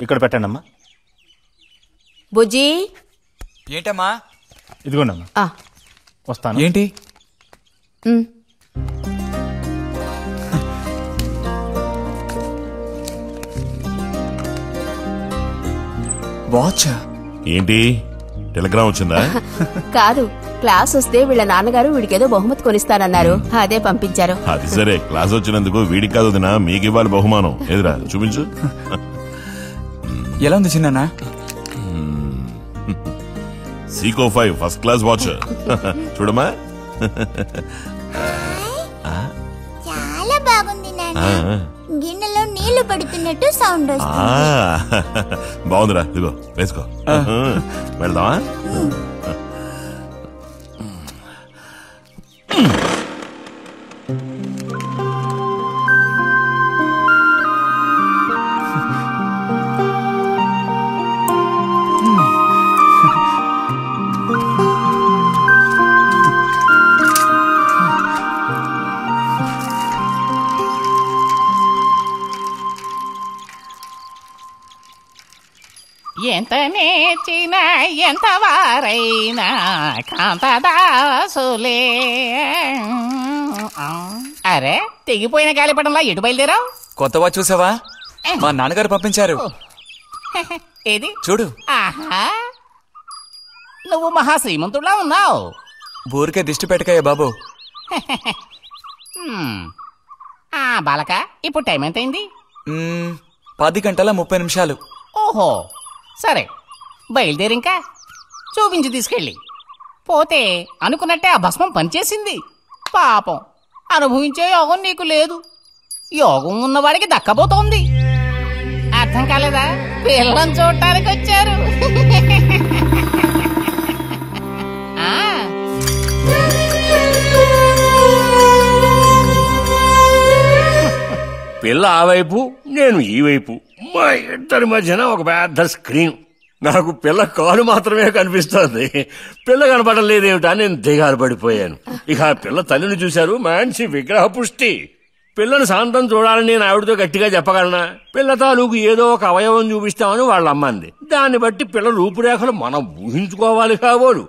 ఇక్కడ పెట్టండి అమ్మా. బుజ్జి ఏంటమ్మా? ఇదిగోండమ్మా. వస్తాను. ఏంటి? వాచ్ ఏంటి టెలిగ్రామ్ వచ్చిందా? కాదు, క్లాస్ వస్తే వీళ్ళ నాన్నగారు వీడికేదో బహుమతి కొనిస్తానన్నారు, అదే పంపించారు. అది సరే, క్లాస్ వచ్చినందుకు వీడికి కాదు వదినా, మీకు ఇవ్వాలి బహుమానం. ఎదురా చూపించు. ఎలా ఉంది చిన్న? Seeko 5 first class watch. చూడమ్మా. చాలా బాగుంది నాన్న. గిన్నెలో నీళ్లు పడుతున్నట్టు సౌండ్ వస్తుంది. బాగుందిరా, ఇదిగో వేసుకో. వెళ్దామా? ఎంత నేర్చిన ఎంత వారైనా కాంతదాసులే. అరే, తెగిపోయిన గాలిపటంలా ఎటు బయలుదేరావు? కొత్త వాచ్ చూసావా? మా నాన్నగారు పంపించారు. ఏది చూడు. ఆహా, నువ్వు మహా శ్రీమంతుడులా ఉన్నావు. ఊరికే దిష్టి పెట్టకాయ బాబు. బాలక, ఇప్పుడు టైం ఎంతైంది? 10:30 ఓహో, సరే బయలుదేరి. ఇంకా చూపించి తీసుకెళ్ళి. పోతే అనుకున్నట్టే ఆ భస్మం పనిచేసింది. పాపం, అనుభవించే యోగం నీకు లేదు. యోగం ఉన్నవాడికి దక్కబోతోంది. అర్థం కాలేదా? పిల్లని చూడటానికి వచ్చారు. పిల్ల ఆ వైపు, నేను ఈ వైపు, మా ఇద్దరి మధ్యన ఒక పెద్ద స్క్రీన్. నాకు పిల్ల కాలు మాత్రమే కనిపిస్తోంది. పిల్ల కనపడలేదేమిటా నేను దిగాలు పడిపోయాను. ఇక ఆ పిల్ల తల్లిని చూశారు, మంచి విగ్రహ పుష్టి. పిల్లని శాంతం చూడాలని నేను ఆవిడతో గట్టిగా చెప్పగలనా? పిల్ల తాలూకు ఏదో ఒక అవయవం చూపిస్తామని వాళ్ళ అమ్మంది. దాన్ని బట్టి పిల్ల రూపురేఖలు మనం ఊహించుకోవాలి కాబోలు.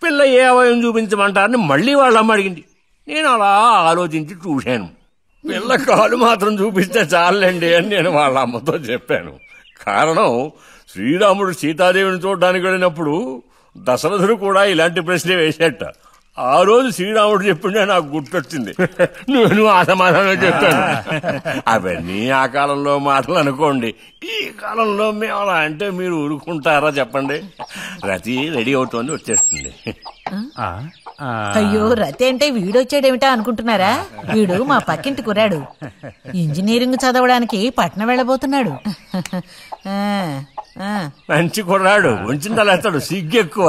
పిల్ల ఏ అవయవం చూపించమంటారని మళ్ళీ వాళ్ళ అమ్మ అడిగింది. నేను అలా ఆలోచించి చూశాను. పిల్ల కాలు మాత్రం చూపిస్తే చాలండి అని నేను వాళ్ళ అమ్మతో చెప్పాను. కారణం, శ్రీరాముడు సీతాదేవిని చూడడానికి వెళ్ళినప్పుడు దశరథుడు కూడా ఇలాంటి ప్రశ్నే వేసేట. ఆ రోజు శ్రీరాముడు చెప్పిండే నాకు గుర్తొచ్చింది. నేను ఆ సమాధానం చెప్పాను. అవన్నీ ఆ కాలంలో మాటలు అనుకోండి. ఈ కాలంలో మేము అలా అంటే మీరు ఊరుకుంటారా చెప్పండి? రతి రెడీ అవుతోంది, వచ్చేస్తుంది. అయ్యో, రతి అంటే వీడొచ్చాడేమిటా అనుకుంటున్నారా? వీడు మా పక్కింటి కుర్రాడు. ఇంజనీరింగ్ చదవడానికి పట్నం వెళ్ళబోతున్నాడు. మంచి కుర్రాడు, ఉంచిందలేస్తాడు, సిగ్గు ఎక్కువ.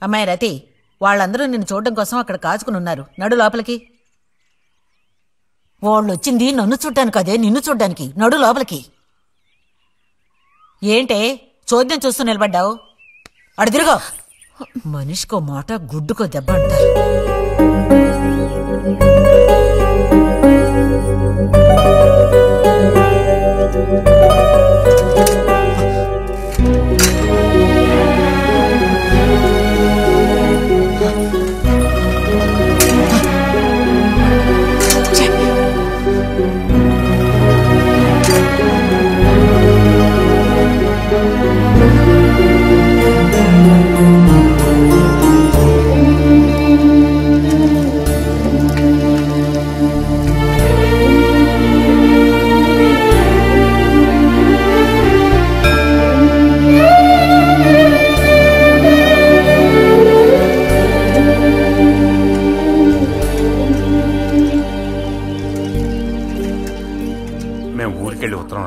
అమ్మాయి రతి, వాళ్ళందరూ నిన్ను చూడడం కోసం అక్కడ కాచుకుని ఉన్నారు. నడు లోపలికి. వాళ్ళు వచ్చింది నన్ను చూడ్డానికి అదే, నిన్ను చూడ్డానికి. నడు లోపలికి. ఏంటే చోద్యం చూస్తూ నిలబడ్డావు? అడు తిరుగో. మనిషికో మాట, గుడ్డుకో దెబ్బ అంటారు.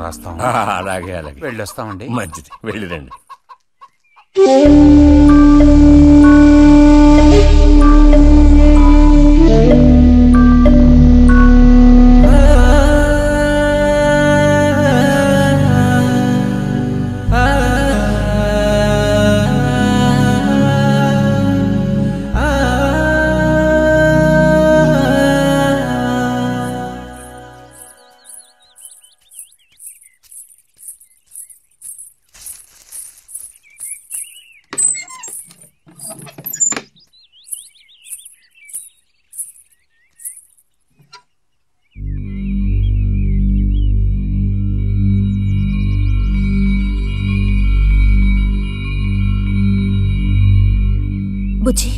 రాస్తాం. అలాగే అలాగే వెళ్ళొస్తామండి. మంచిది, వెళ్ళిరండి. బుజ్జి,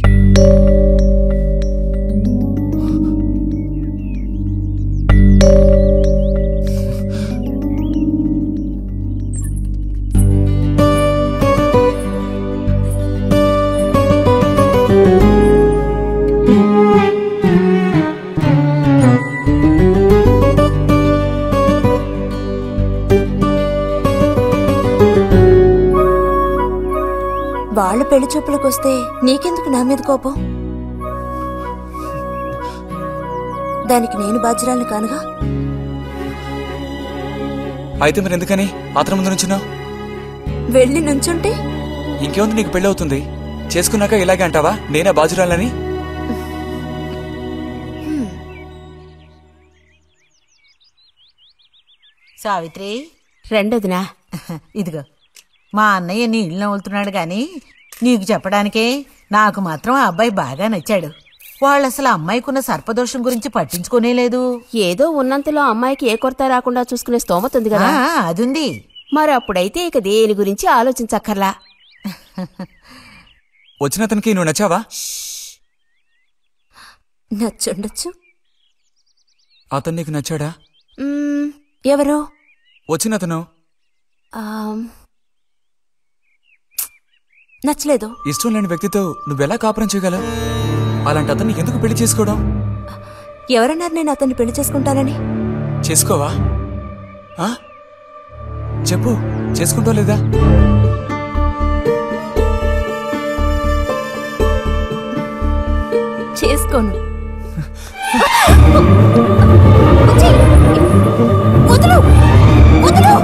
వాళ్ళ పెళ్లి చూపులకు వస్తే నీకెందుకు నా మీద కోపం? దానికి నేను బాధ్యురాలు కానుగా. అయితే మరి ఎందుకని అతని ముందు నుంచున్నావు? వెళ్ళి నుంచుంటే ఇంకేముంది, నీకు పెళ్లి అవుతుంది. చేసుకున్నాక ఇలాగే అంటావా నేనే బాజురాలని? సావిత్రి, రెండోదినా. ఇదిగో మా అన్నయ్య నీ ఇళ్ళు నవ్వులుతున్నాడు గాని నీకు చెప్పడానికే. నాకు మాత్రం ఆ అబ్బాయి బాగా నచ్చాడు. వాళ్ళు అసలు అమ్మాయికున్న సర్పదోషం గురించి పట్టించుకునే లేదు. ఏదో ఉన్నంతలో అమ్మాయికి ఏ కొరత రాకుండా చూసుకునే స్తోమత ఉంది కదా. అదుంది. మరి అప్పుడైతే ఇక దేని గురించి ఆలోచించక్కర్లా. వచ్చిన అతనికి నువ్వు నచ్చావా? నచ్చుండొచ్చు. అతను నీకు నచ్చాడా? ఎవరు? వచ్చిన అతను నచ్చలేదు. ఇష్టం లేని వ్యక్తితో నువ్వెలా కాపురం చేయగలవు? అలాంటి అతన్ని ఎందుకు పెళ్లి చేసుకోవడం? ఎవరన్నారు నేను అతన్ని పెళ్లి చేసుకుంటానని? చేసుకోవా? చెప్పు, చేసుకుంటావు లేదా? చేసుకోను. వదులు, వదులు.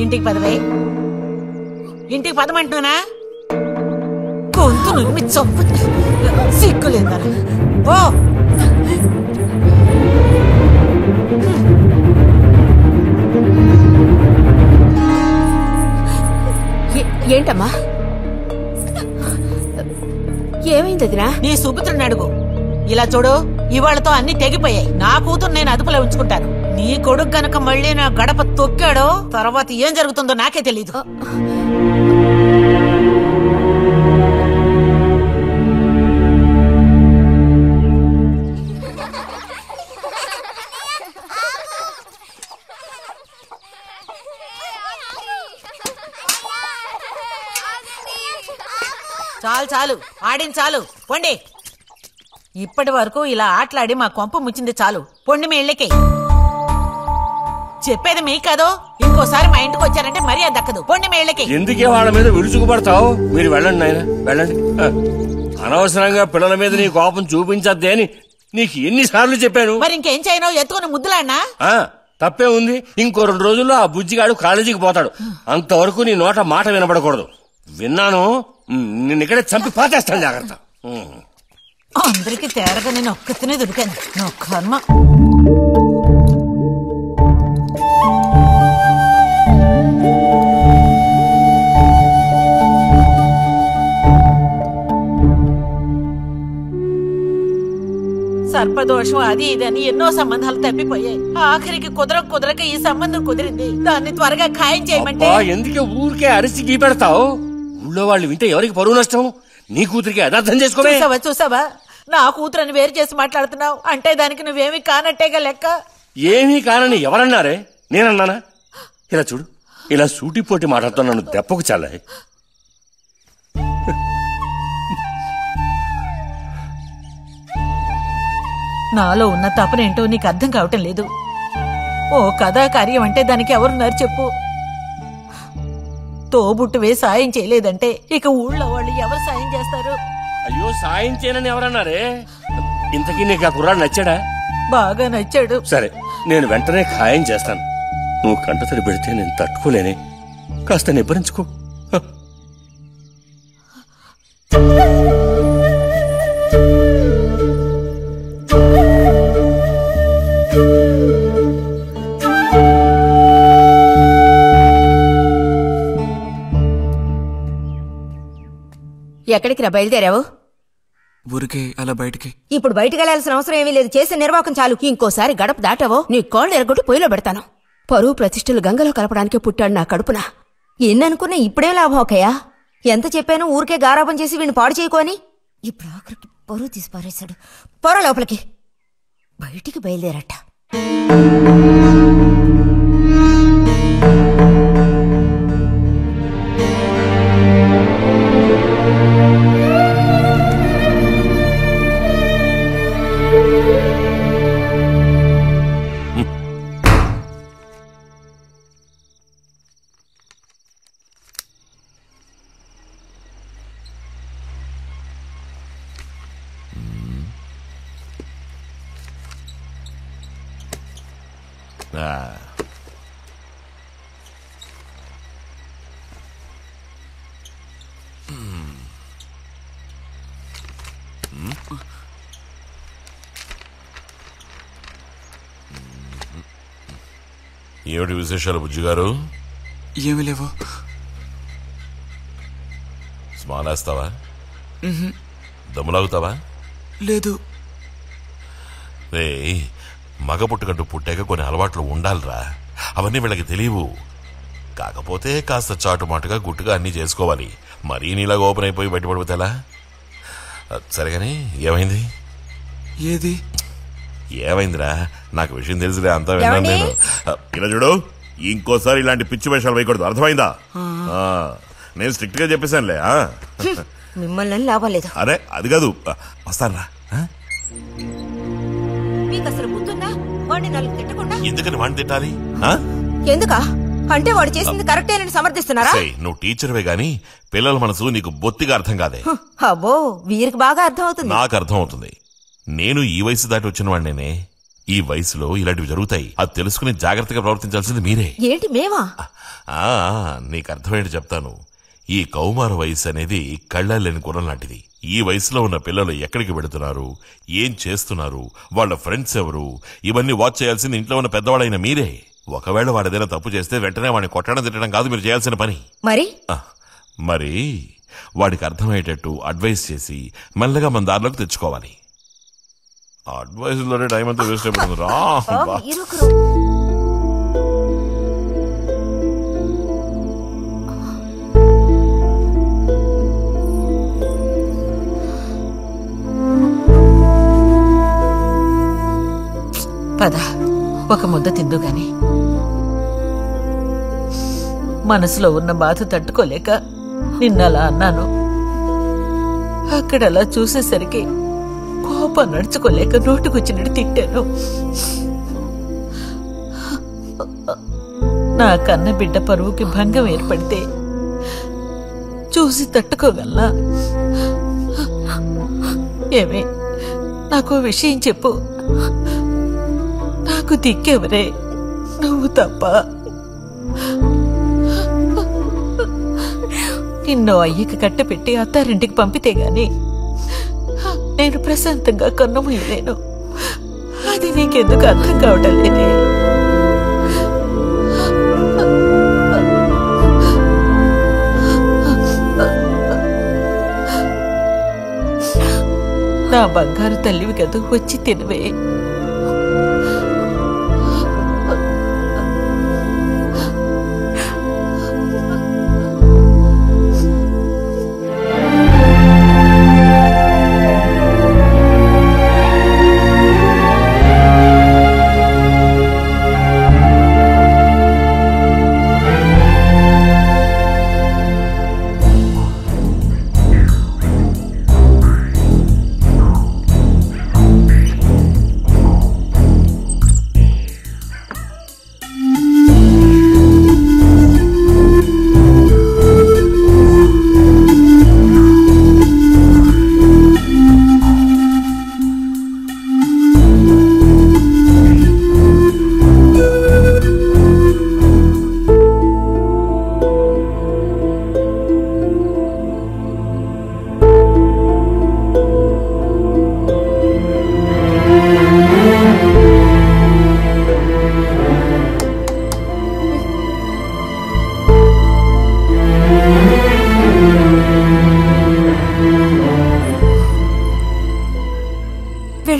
ఇంటికి పదవే. ఇంటికి పదమంటున్నా. గొంతు నువ్వు చంపు. సిగ్గులేదా? ఓ ఏంటమ్మా, ఏమైంది వదినా? నీ సుపుత్రుని అడుగు. ఇలా చూడు, ఇవాళతో అన్ని తెగిపోయాయి. నా కూతురు నేను అదుపులో ఉంచుకుంటాను. నీ కొడుకు గనక మళ్ళీ నా గడప తొక్కాడో తర్వాత ఏం జరుగుతుందో నాకే తెలీదు. చాలు చాలు, ఆడింది చాలు, పొండి. ఇప్పటి వరకు ఇలా ఆటలాడి మా కొంప ముచ్చింది చాలు. పొండి మీ ఇళ్ళకి. చెప్పేది మీ కాదో, ఇంకోసారి మా ఇంటికి వచ్చారంటే మరీ అది దక్కదు. పొండి మీ ఇళ్ళకి. ఎందుకే వాళ్ళ మీద విరుచుకుపడతావు? మీరు వెళ్ళండి నాయన, వెళ్ళండి. అనవసరంగా పిల్లల మీద నీ కోపం చూపించద్దే అని నీకు ఎన్నిసార్లు చెప్పాను. మరి ఇంకేం చేయను? ఎత్తుకుని ముద్దులాడినా? తప్పే ఉంది. ఇంకో 2 రోజుల్లో ఆ బుజ్జిగాడు కాలేజీకి పోతాడు. అంతవరకు నీ నోట మాట వినబడకూడదు. విన్నాను, నిన్ను ఇక్కడే చంపి పాతేస్తాను, జాగ్రత్త. అందరికి తేరగా నేను ఒక్కతినే దొరికాను. నా కర్మ. సర్పదోషం అది ఇదని ఎన్నో సంబంధాలు తప్పిపోయాయి. ఆఖరికి కుదరక ఈ సంబంధం కుదిరింది. దాన్ని త్వరగా ఖాయం చేయమంటే. ఎందుకే ఊరికే అరిసి గీ పెడతావు? ఊళ్ళో వాళ్ళు వింటే ఎవరికి పరువు నష్టం? నీ కూతురికి అదార్థం చేసుకోవే. చూసావా, నా కూతురని వేరు చేసి మాట్లాడుతున్నావు అంటే దానికి నువ్వేమీ కానట్టేగా లెక్క. ఏమీ కానని ఎవరన్నారే? నేనన్నానా? ఇలా చూడు, ఇలా సూటిపోటి మాటలతో నన్ను దెప్పకు చాలే. నాలో ఉన్న తపనేంటో నీకు అర్థం కావటం లేదు. ఓ కథాకార్యం అంటే దానికి ఎవరున్నారు చెప్పు? తోబుట్టువే సాయం చేయలేదంటే ఇక ఊళ్ళో వాళ్ళు ఎవరు సాయం చేస్తారు? అయ్యో, సాయం చేయనని ఎవరన్నారే? ఇంతకీ నీకు ఆ కుర్రాడు నచ్చాడా? బాగా నచ్చాడు. సరే, నేను వెంటనే ఖాయం చేస్తాను. నువ్వు కంటతడి పెడితే నేను తట్టుకోలేనే. కాస్త నిబ్బరించుకో. ఎక్కడికి రా బయలుదేరావు? ఊరికే అలా బయటికి. ఇప్పుడు బయటికి వెళ్లాల్సిన అవసరం ఏమీ లేదు. చేసే నిర్వాహకం చాలు. ఇంకోసారి గడప దాటావో నీ కోళ్ళు ఎరగొట్టి పొయ్యిలో పెడతాను. పరువు ప్రతిష్టలు గంగలో కలపడానికే పుట్టాడు నా కడుపున. ఎన్ననుకున్నా ఇప్పుడే లాభం ఒకయా? ఎంత చెప్పాను ఊరికే గారాబం చేసి వీడిని పాడు చేయకోని. ఇప్పుడు ఆఖరికి పరువు తీసి పారేశాడు. పొర లోపలికి. బయటికి బయలుదేరట. ఏమిటి విశేషాలు బుజ్జిగారు? ఏమి లేవు. స్మానేస్తావా? దమ్ములాగుతావా? లేదు. రే, మగ పుట్టుకంటూ పుట్టాక కొన్ని అలవాట్లు ఉండాలిరా. అవన్నీ వీళ్ళకి తెలియవు. కాకపోతే కాస్త చాటుమాటుగా గుట్టుగా అన్నీ చేసుకోవాలి. మరీ నీలాగా ఓపెన్ అయిపోయి బయటపడిపోతేలా? సరేగాని ఏమైంది? ఏది ఏమైందిరా? నాకు విషయం తెలిసిలే, అంతా విన్నాను నేను. ఇలా చూడు, ఇంకోసారి ఇలాంటి పిచ్చి వేషాలు వేయకూడదు, అర్థమైందా? నేను స్ట్రిక్ట్ గా చెప్పేశానులే. మిమ్మల్ని లాభలేదు. అరే అది కాదు, వస్తానరా. మీకు అసలు గుర్తుందా? వాడిని నాలుగు తిట్టకుండా. ఎందుకని వాడిని తిట్టాలి? ఎందుకా? అంటే వాడు చేసింది కరెక్టేనని సమర్థిస్తున్నారా? నువ్వు టీచర్వే గాని పిల్లల మనసు నీకు బొత్తిగా అర్థం కాదే. అబ్బో, వీరికి బాగా అర్థం అవుతుంది. నాకు అర్థం అవుతుంది. నేను ఈ వయసు దాటి వచ్చిన వాడినేనే. ఈ వయసులో ఇలాంటివి జరుగుతాయి. అది తెలుసుకుని జాగ్రత్తగా ప్రవర్తించాల్సింది మీరే. ఏంటి మేమా? నీకు అర్థమేంటి చెప్తాను. ఈ కౌమార వయసు అనేది కళ్ళలేని గుర్రం లాంటిది. ఈ వయసులో ఉన్న పిల్లలు ఎక్కడికి వెళుతున్నారు, ఏం చేస్తున్నారు, వాళ్ళ ఫ్రెండ్స్ ఎవరు, ఇవన్నీ వాచ్ చేయాల్సింది ఇంట్లో ఉన్న పెద్దవాడైన మీరే. ఒకవేళ వాడేదైనా తప్పు చేస్తే వెంటనే వాడిని కొట్టడం తిట్టడం కాదు మీరు చేయాల్సిన పని. మరి వాడికి అర్థమయ్యేటట్టు అడ్వైస్ చేసి మెల్లగా మన దారిలోకి తెచ్చుకోవాలి. అడ్వైస్ లోనే టైం అంతా వేస్ట్ అయిపోతుంది రా. పద, ఒక ముద్ద తిందు గాని. మనసులో ఉన్న బాధ తట్టుకోలేక నిన్నలా అన్నాను. అక్కడలా చూసేసరికి కోపం నడుచుకోలేక నోటుకొచ్చినట్టు తిట్టాను. నా కన్న బిడ్డ పరువుకి భంగం ఏర్పడితే చూసి తట్టుకోగలనా? ఏమే, నాకు విషయం చెప్పు. నాకు దిక్కెవరే? నువ్వు తప్ప. నిన్నో అయ్యకి కట్టపెట్టి అత్తారింటికి పంపితే గాని నేను ప్రశాంతంగా కన్నుమూయలేను. అది నీకెందుకు అర్థం కావటం లేదే? నా బంగారు తల్లివి కదా, వచ్చి తినవే.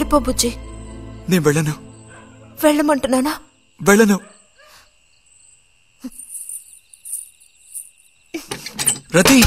వెళ్ళిపో బుజ్జి. నేను వెళ్ళను. వెళ్ళమంటున్నానా? వెళ్ళను. రతి,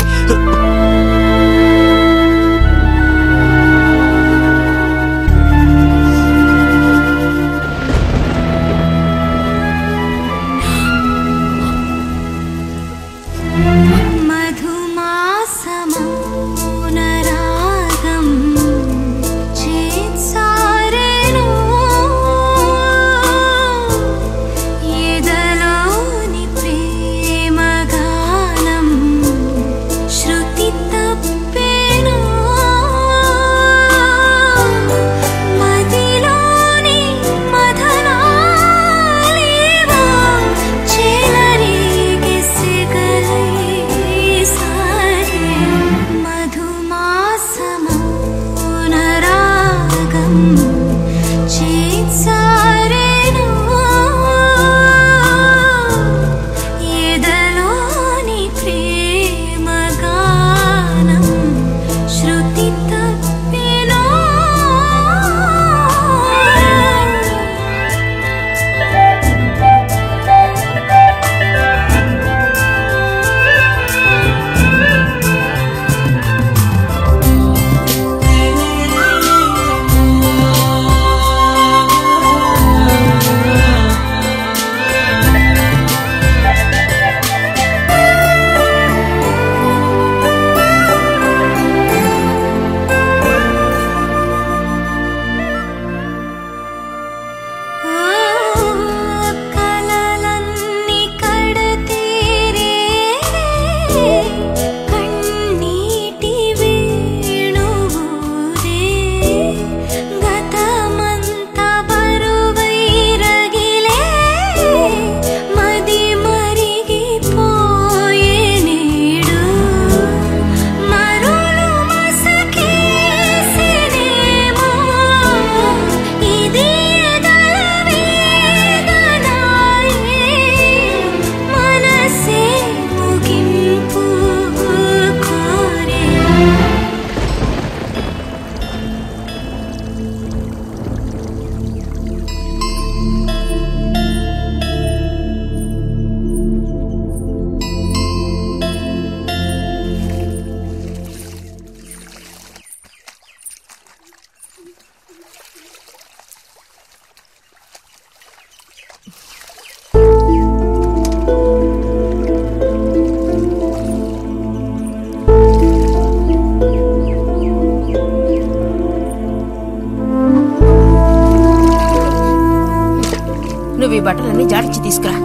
నువ్వు ఈ బట్టలన్నీ జాడించి తీసుకురా.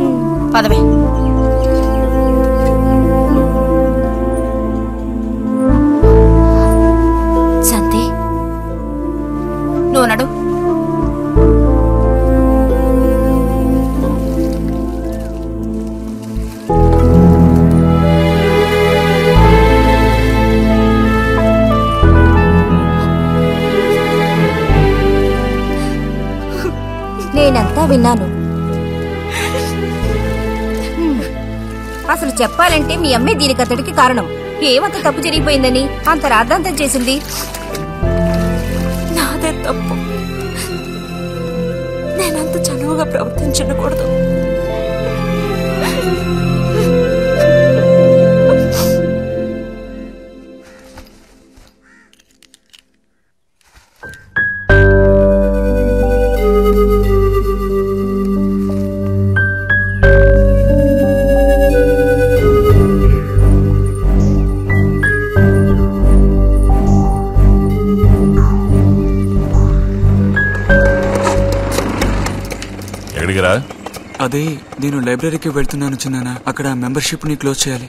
పదవే. శాంతి, నువ్వు నడు. నేనంతా విన్నాను. అసలు చెప్పాలంటే మీ అమ్మే దీనికతడికి కారణం. ఏమంత తప్పు జరిగిపోయిందని అంత రాద్ధాంతం చేసింది? నాదే తప్పు. నేనంత చనువుగా ప్రవర్తించకూడదు. అదే నేను లైబ్రరీకి వెళ్తున్నాను చిన్నానా. అక్కడ మెంబర్షిప్ ని క్లోజ్ చేయాలి.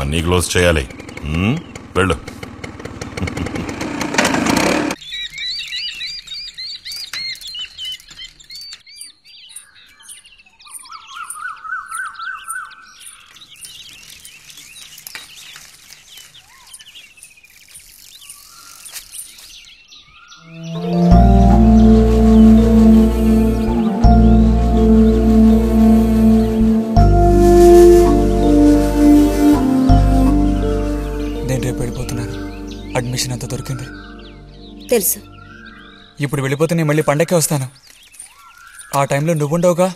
అన్నీ క్లోజ్ చేయాలి. వెళ్ళు. నేను రేపు వెళ్ళిపోతున్నాను. అడ్మిషన్ అంతా దొరికింది. తెలుసు. ఇప్పుడు వెళ్ళిపోతే నేను మళ్ళీ పండక్కే వస్తాను. ఆ టైంలో నువ్వుండవుగా,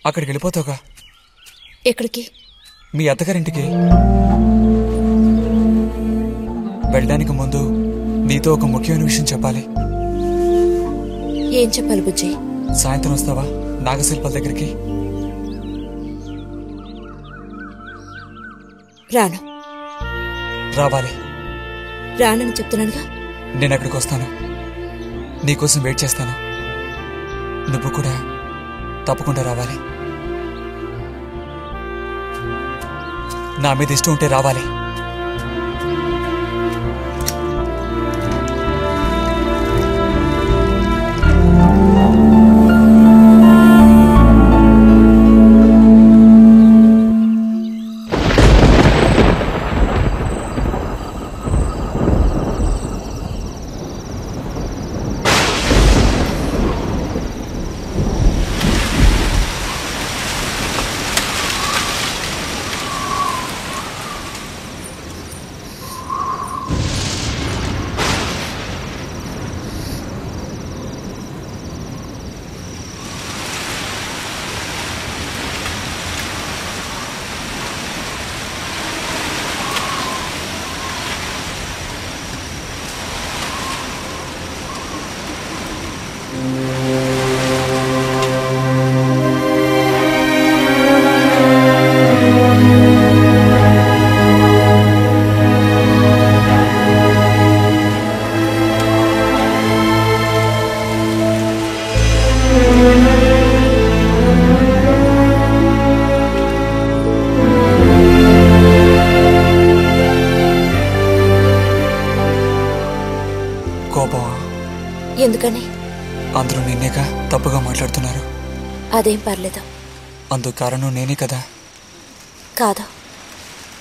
అక్కడికి వెళ్ళిపోతావుగా. ఎక్కడికి? మీ అత్తగారింటికి. వెళ్ళడానికి ముందు నీతో ఒక ముఖ్యమైన విషయం చెప్పాలి. ఏం చెప్పాలి బుజ్జి? సాయంత్రం వస్తావా నాగశిల్పాల దగ్గరికి? రాను. రావాలి. రానని చెప్తున్నానుగా. నేను అక్కడికి వస్తాను, నీకోసం వెయిట్ చేస్తాను. నువ్వు కూడా తప్పకుండా రావాలి. నా మీద ఇష్టం ఉంటే రావాలి. ఎందుకని? అందరూ నిన్నేగా తప్పుగా మాట్లాడుతున్నారు. అదేం పర్లేదు. అందుకు కారణం నేనే కదా. కాదా?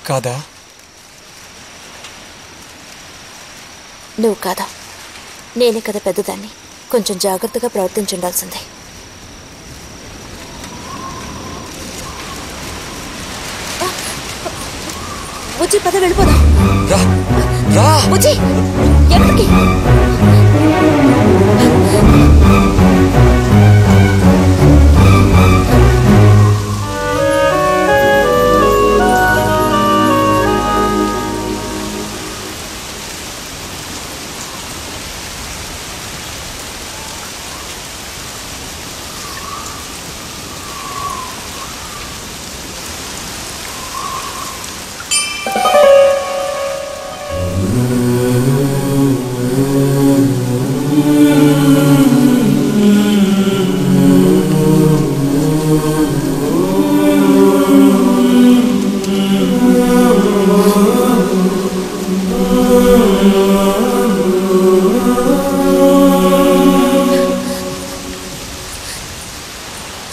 కాదా? నువ్వు కాదా, నేనే కదా పెద్దదాన్ని. కొంచెం జాగ్రత్తగా ప్రవర్తించుండాల్సిందే. బుజ్జి పద వెళ్ళిపోదాం. బుజ్జి ఎక్కడికి?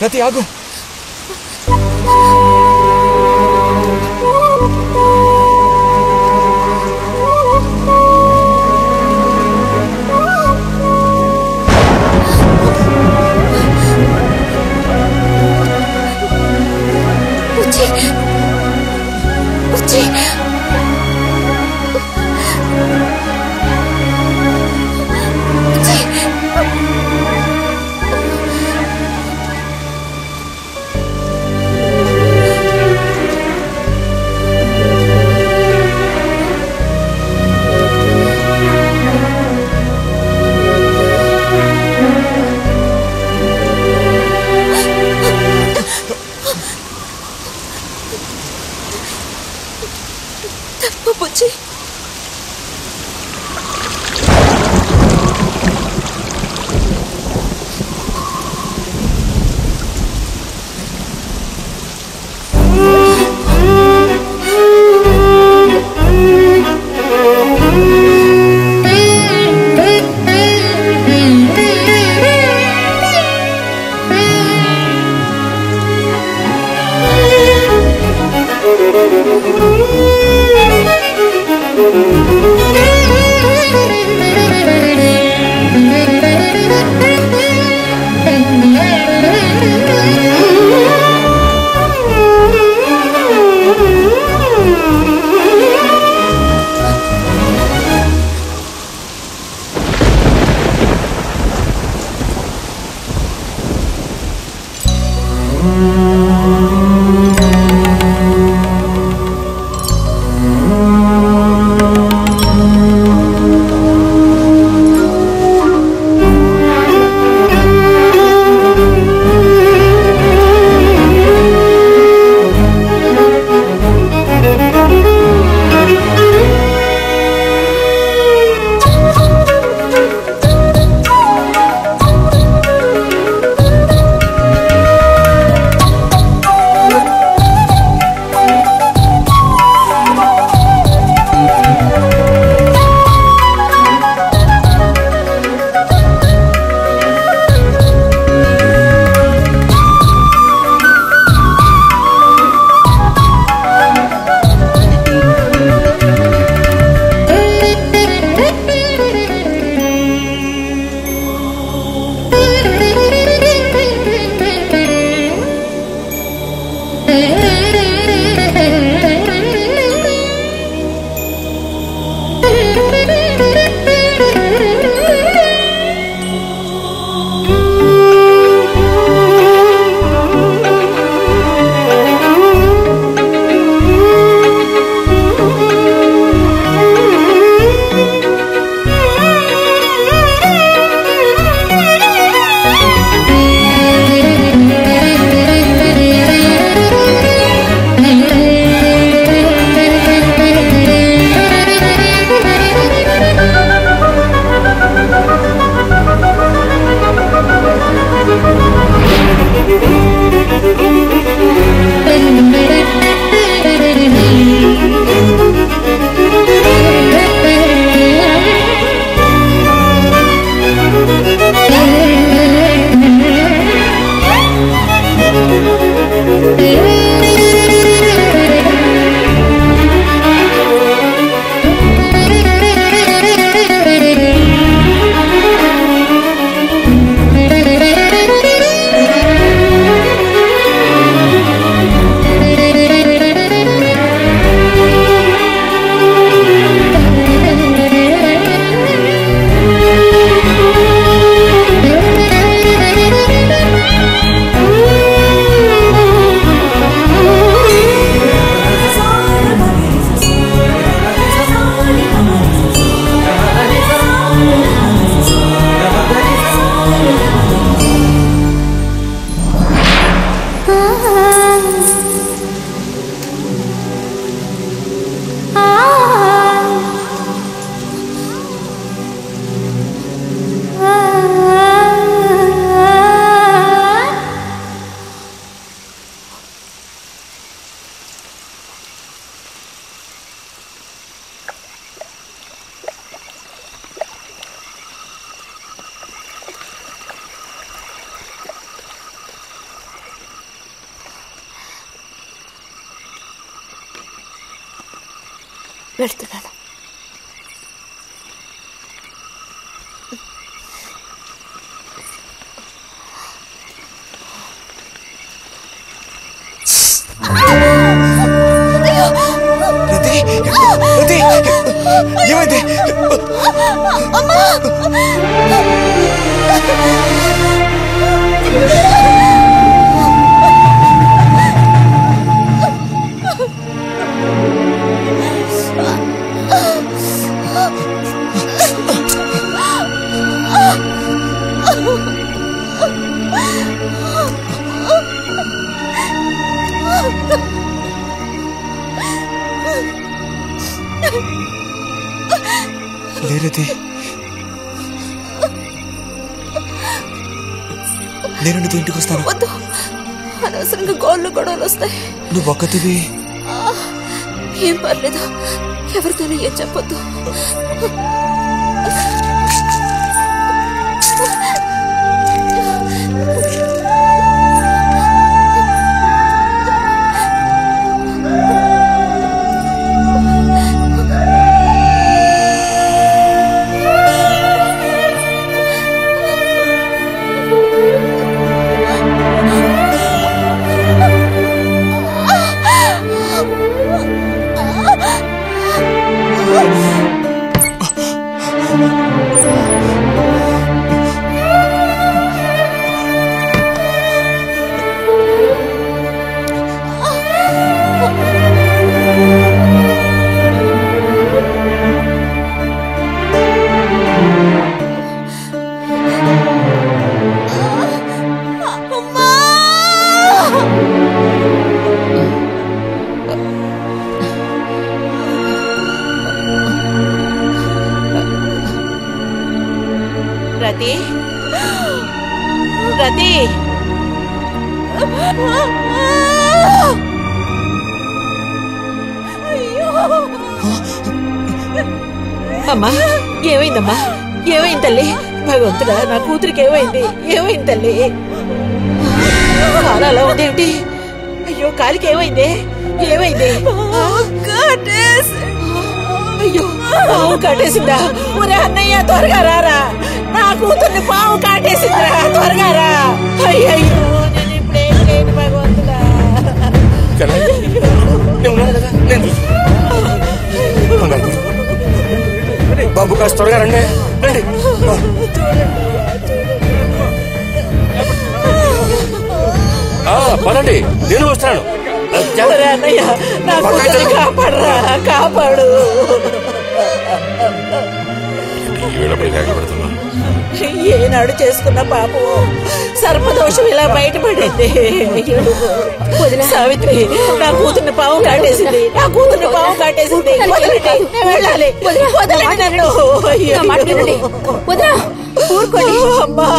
రతి ఆగు. వెళ్తున్నాను. ఏమైంది? లేరది, నేను నీతో ఇంటికి వస్తాను. వద్దు, అనవసరంగా గోళ్ళు గొడవలు వస్తాయి. నువ్వు ఒక్కతివి. ఏం పర్లేదు, ఎవరితోనూ ఏం చెప్పొద్దు. రతి, రతి, అమ్మా ఏమైందమ్మా? ఏమైంది తల్లి? భగవంతుడా, నా కూతురికి ఏమైంది? ఏమైంది తల్లి? కాలు అలా ఉందేమిటి? అయ్యో, కాలికి ఏమైంది? ఏమైంది? అయ్యో, పాము కాటేసిందా? ఒరే అన్నయ్య, త్వరగా రారా, నా కూతుర్ని పాము కాటేసిందిరా, త్వరగా రా. అయ్యో, నేను ఇప్పుడేం చేయను భగవంతుడా. బాబు కాస్త త్వరగా రండి. పదండి, నేను వస్తాను. అన్నయ్య, నా కూతుర్ని కాపాడరా, కాపాడు. ఏనాడు చేసుకున్న పాపం సర్పదోషం ఇలా బయటపడింది. సావిత్రి, నా కూతుర్ని పాము కాటేసింది, నా కూతుర్ని పాము కాటేసింది. వెళ్ళాలి, వదలండి నన్ను. ఊరుకోండి అమ్మా.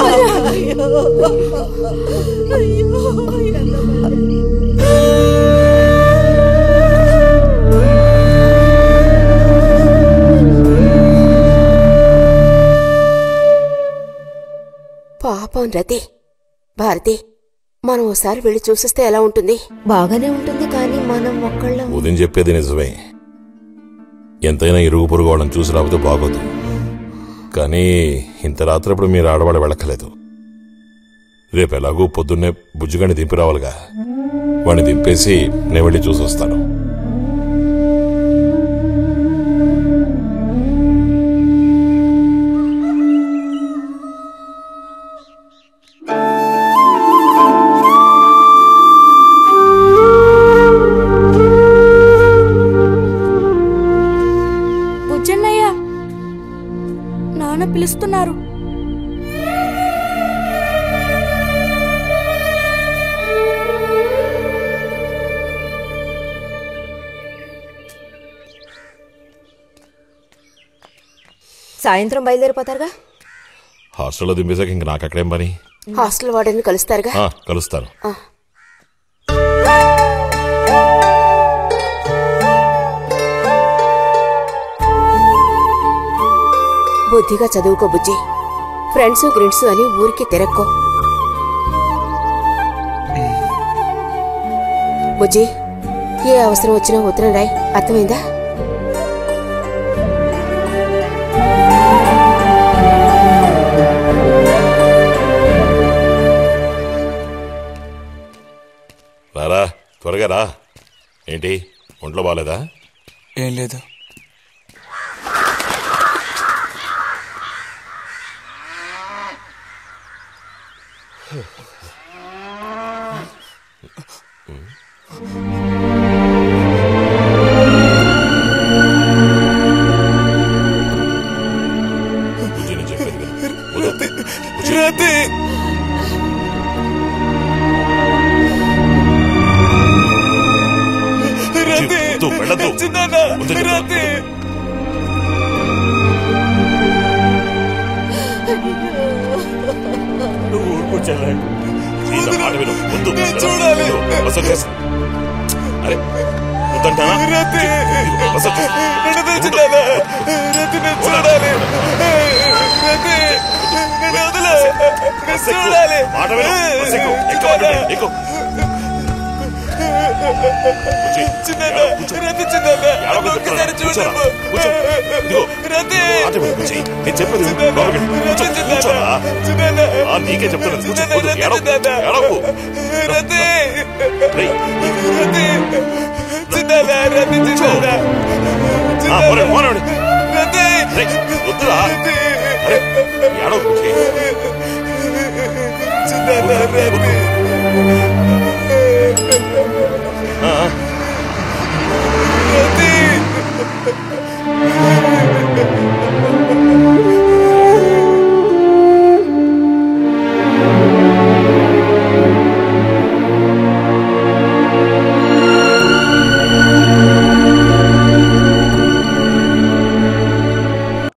పాపం రతి. భారతి, మనం ఓసారి వెళ్ళి చూసిస్తే ఎలా ఉంటుంది? బాగానే ఉంటుంది, కానీ మనం ఒక్కళ్ళం. ఉదయం చెప్పేది నిజమే. ఎంతైనా ఇరుగు పొరుగు వాళ్ళని చూసి రాకపోతే బాగోదు. కానీ ఇంత రాత్రప్పుడు మీరు ఆడవాళ్ళు వెళ్ళక్కలేదు. రేపు ఎలాగూ పొద్దున్నే బుజ్జిగాని దింపి రావాలిగా. వాడిని దింపేసి నేను వెళ్ళి చూసి వస్తాను. బుజ్జన్నయ్య, నాన్న పిలుస్తున్నారు. సాయంత్రం బయలుదేరిపోతారుగా. హాస్టల్లో దింపేశాక ఇంక నాకు అక్కడేం పని? హాస్టల్ వార్డెన్ కలుస్తారుగా. కలుస్తాను. బుద్ధిగా చదువుకో బుజ్జి. ఫ్రెండ్స్ గ్రిడ్స్ అని ఊరికి తిరక్కో. బుజ్జి, ఏ అవసరం వచ్చినా ఉత్తరం రాయ్, అర్థమైందా? త్వరగా రా. ఏంటి ఒంట్లో బాగాలేదా? ఏం లేదు. నీకే చెప్తాను. వద్దురా ఏడవ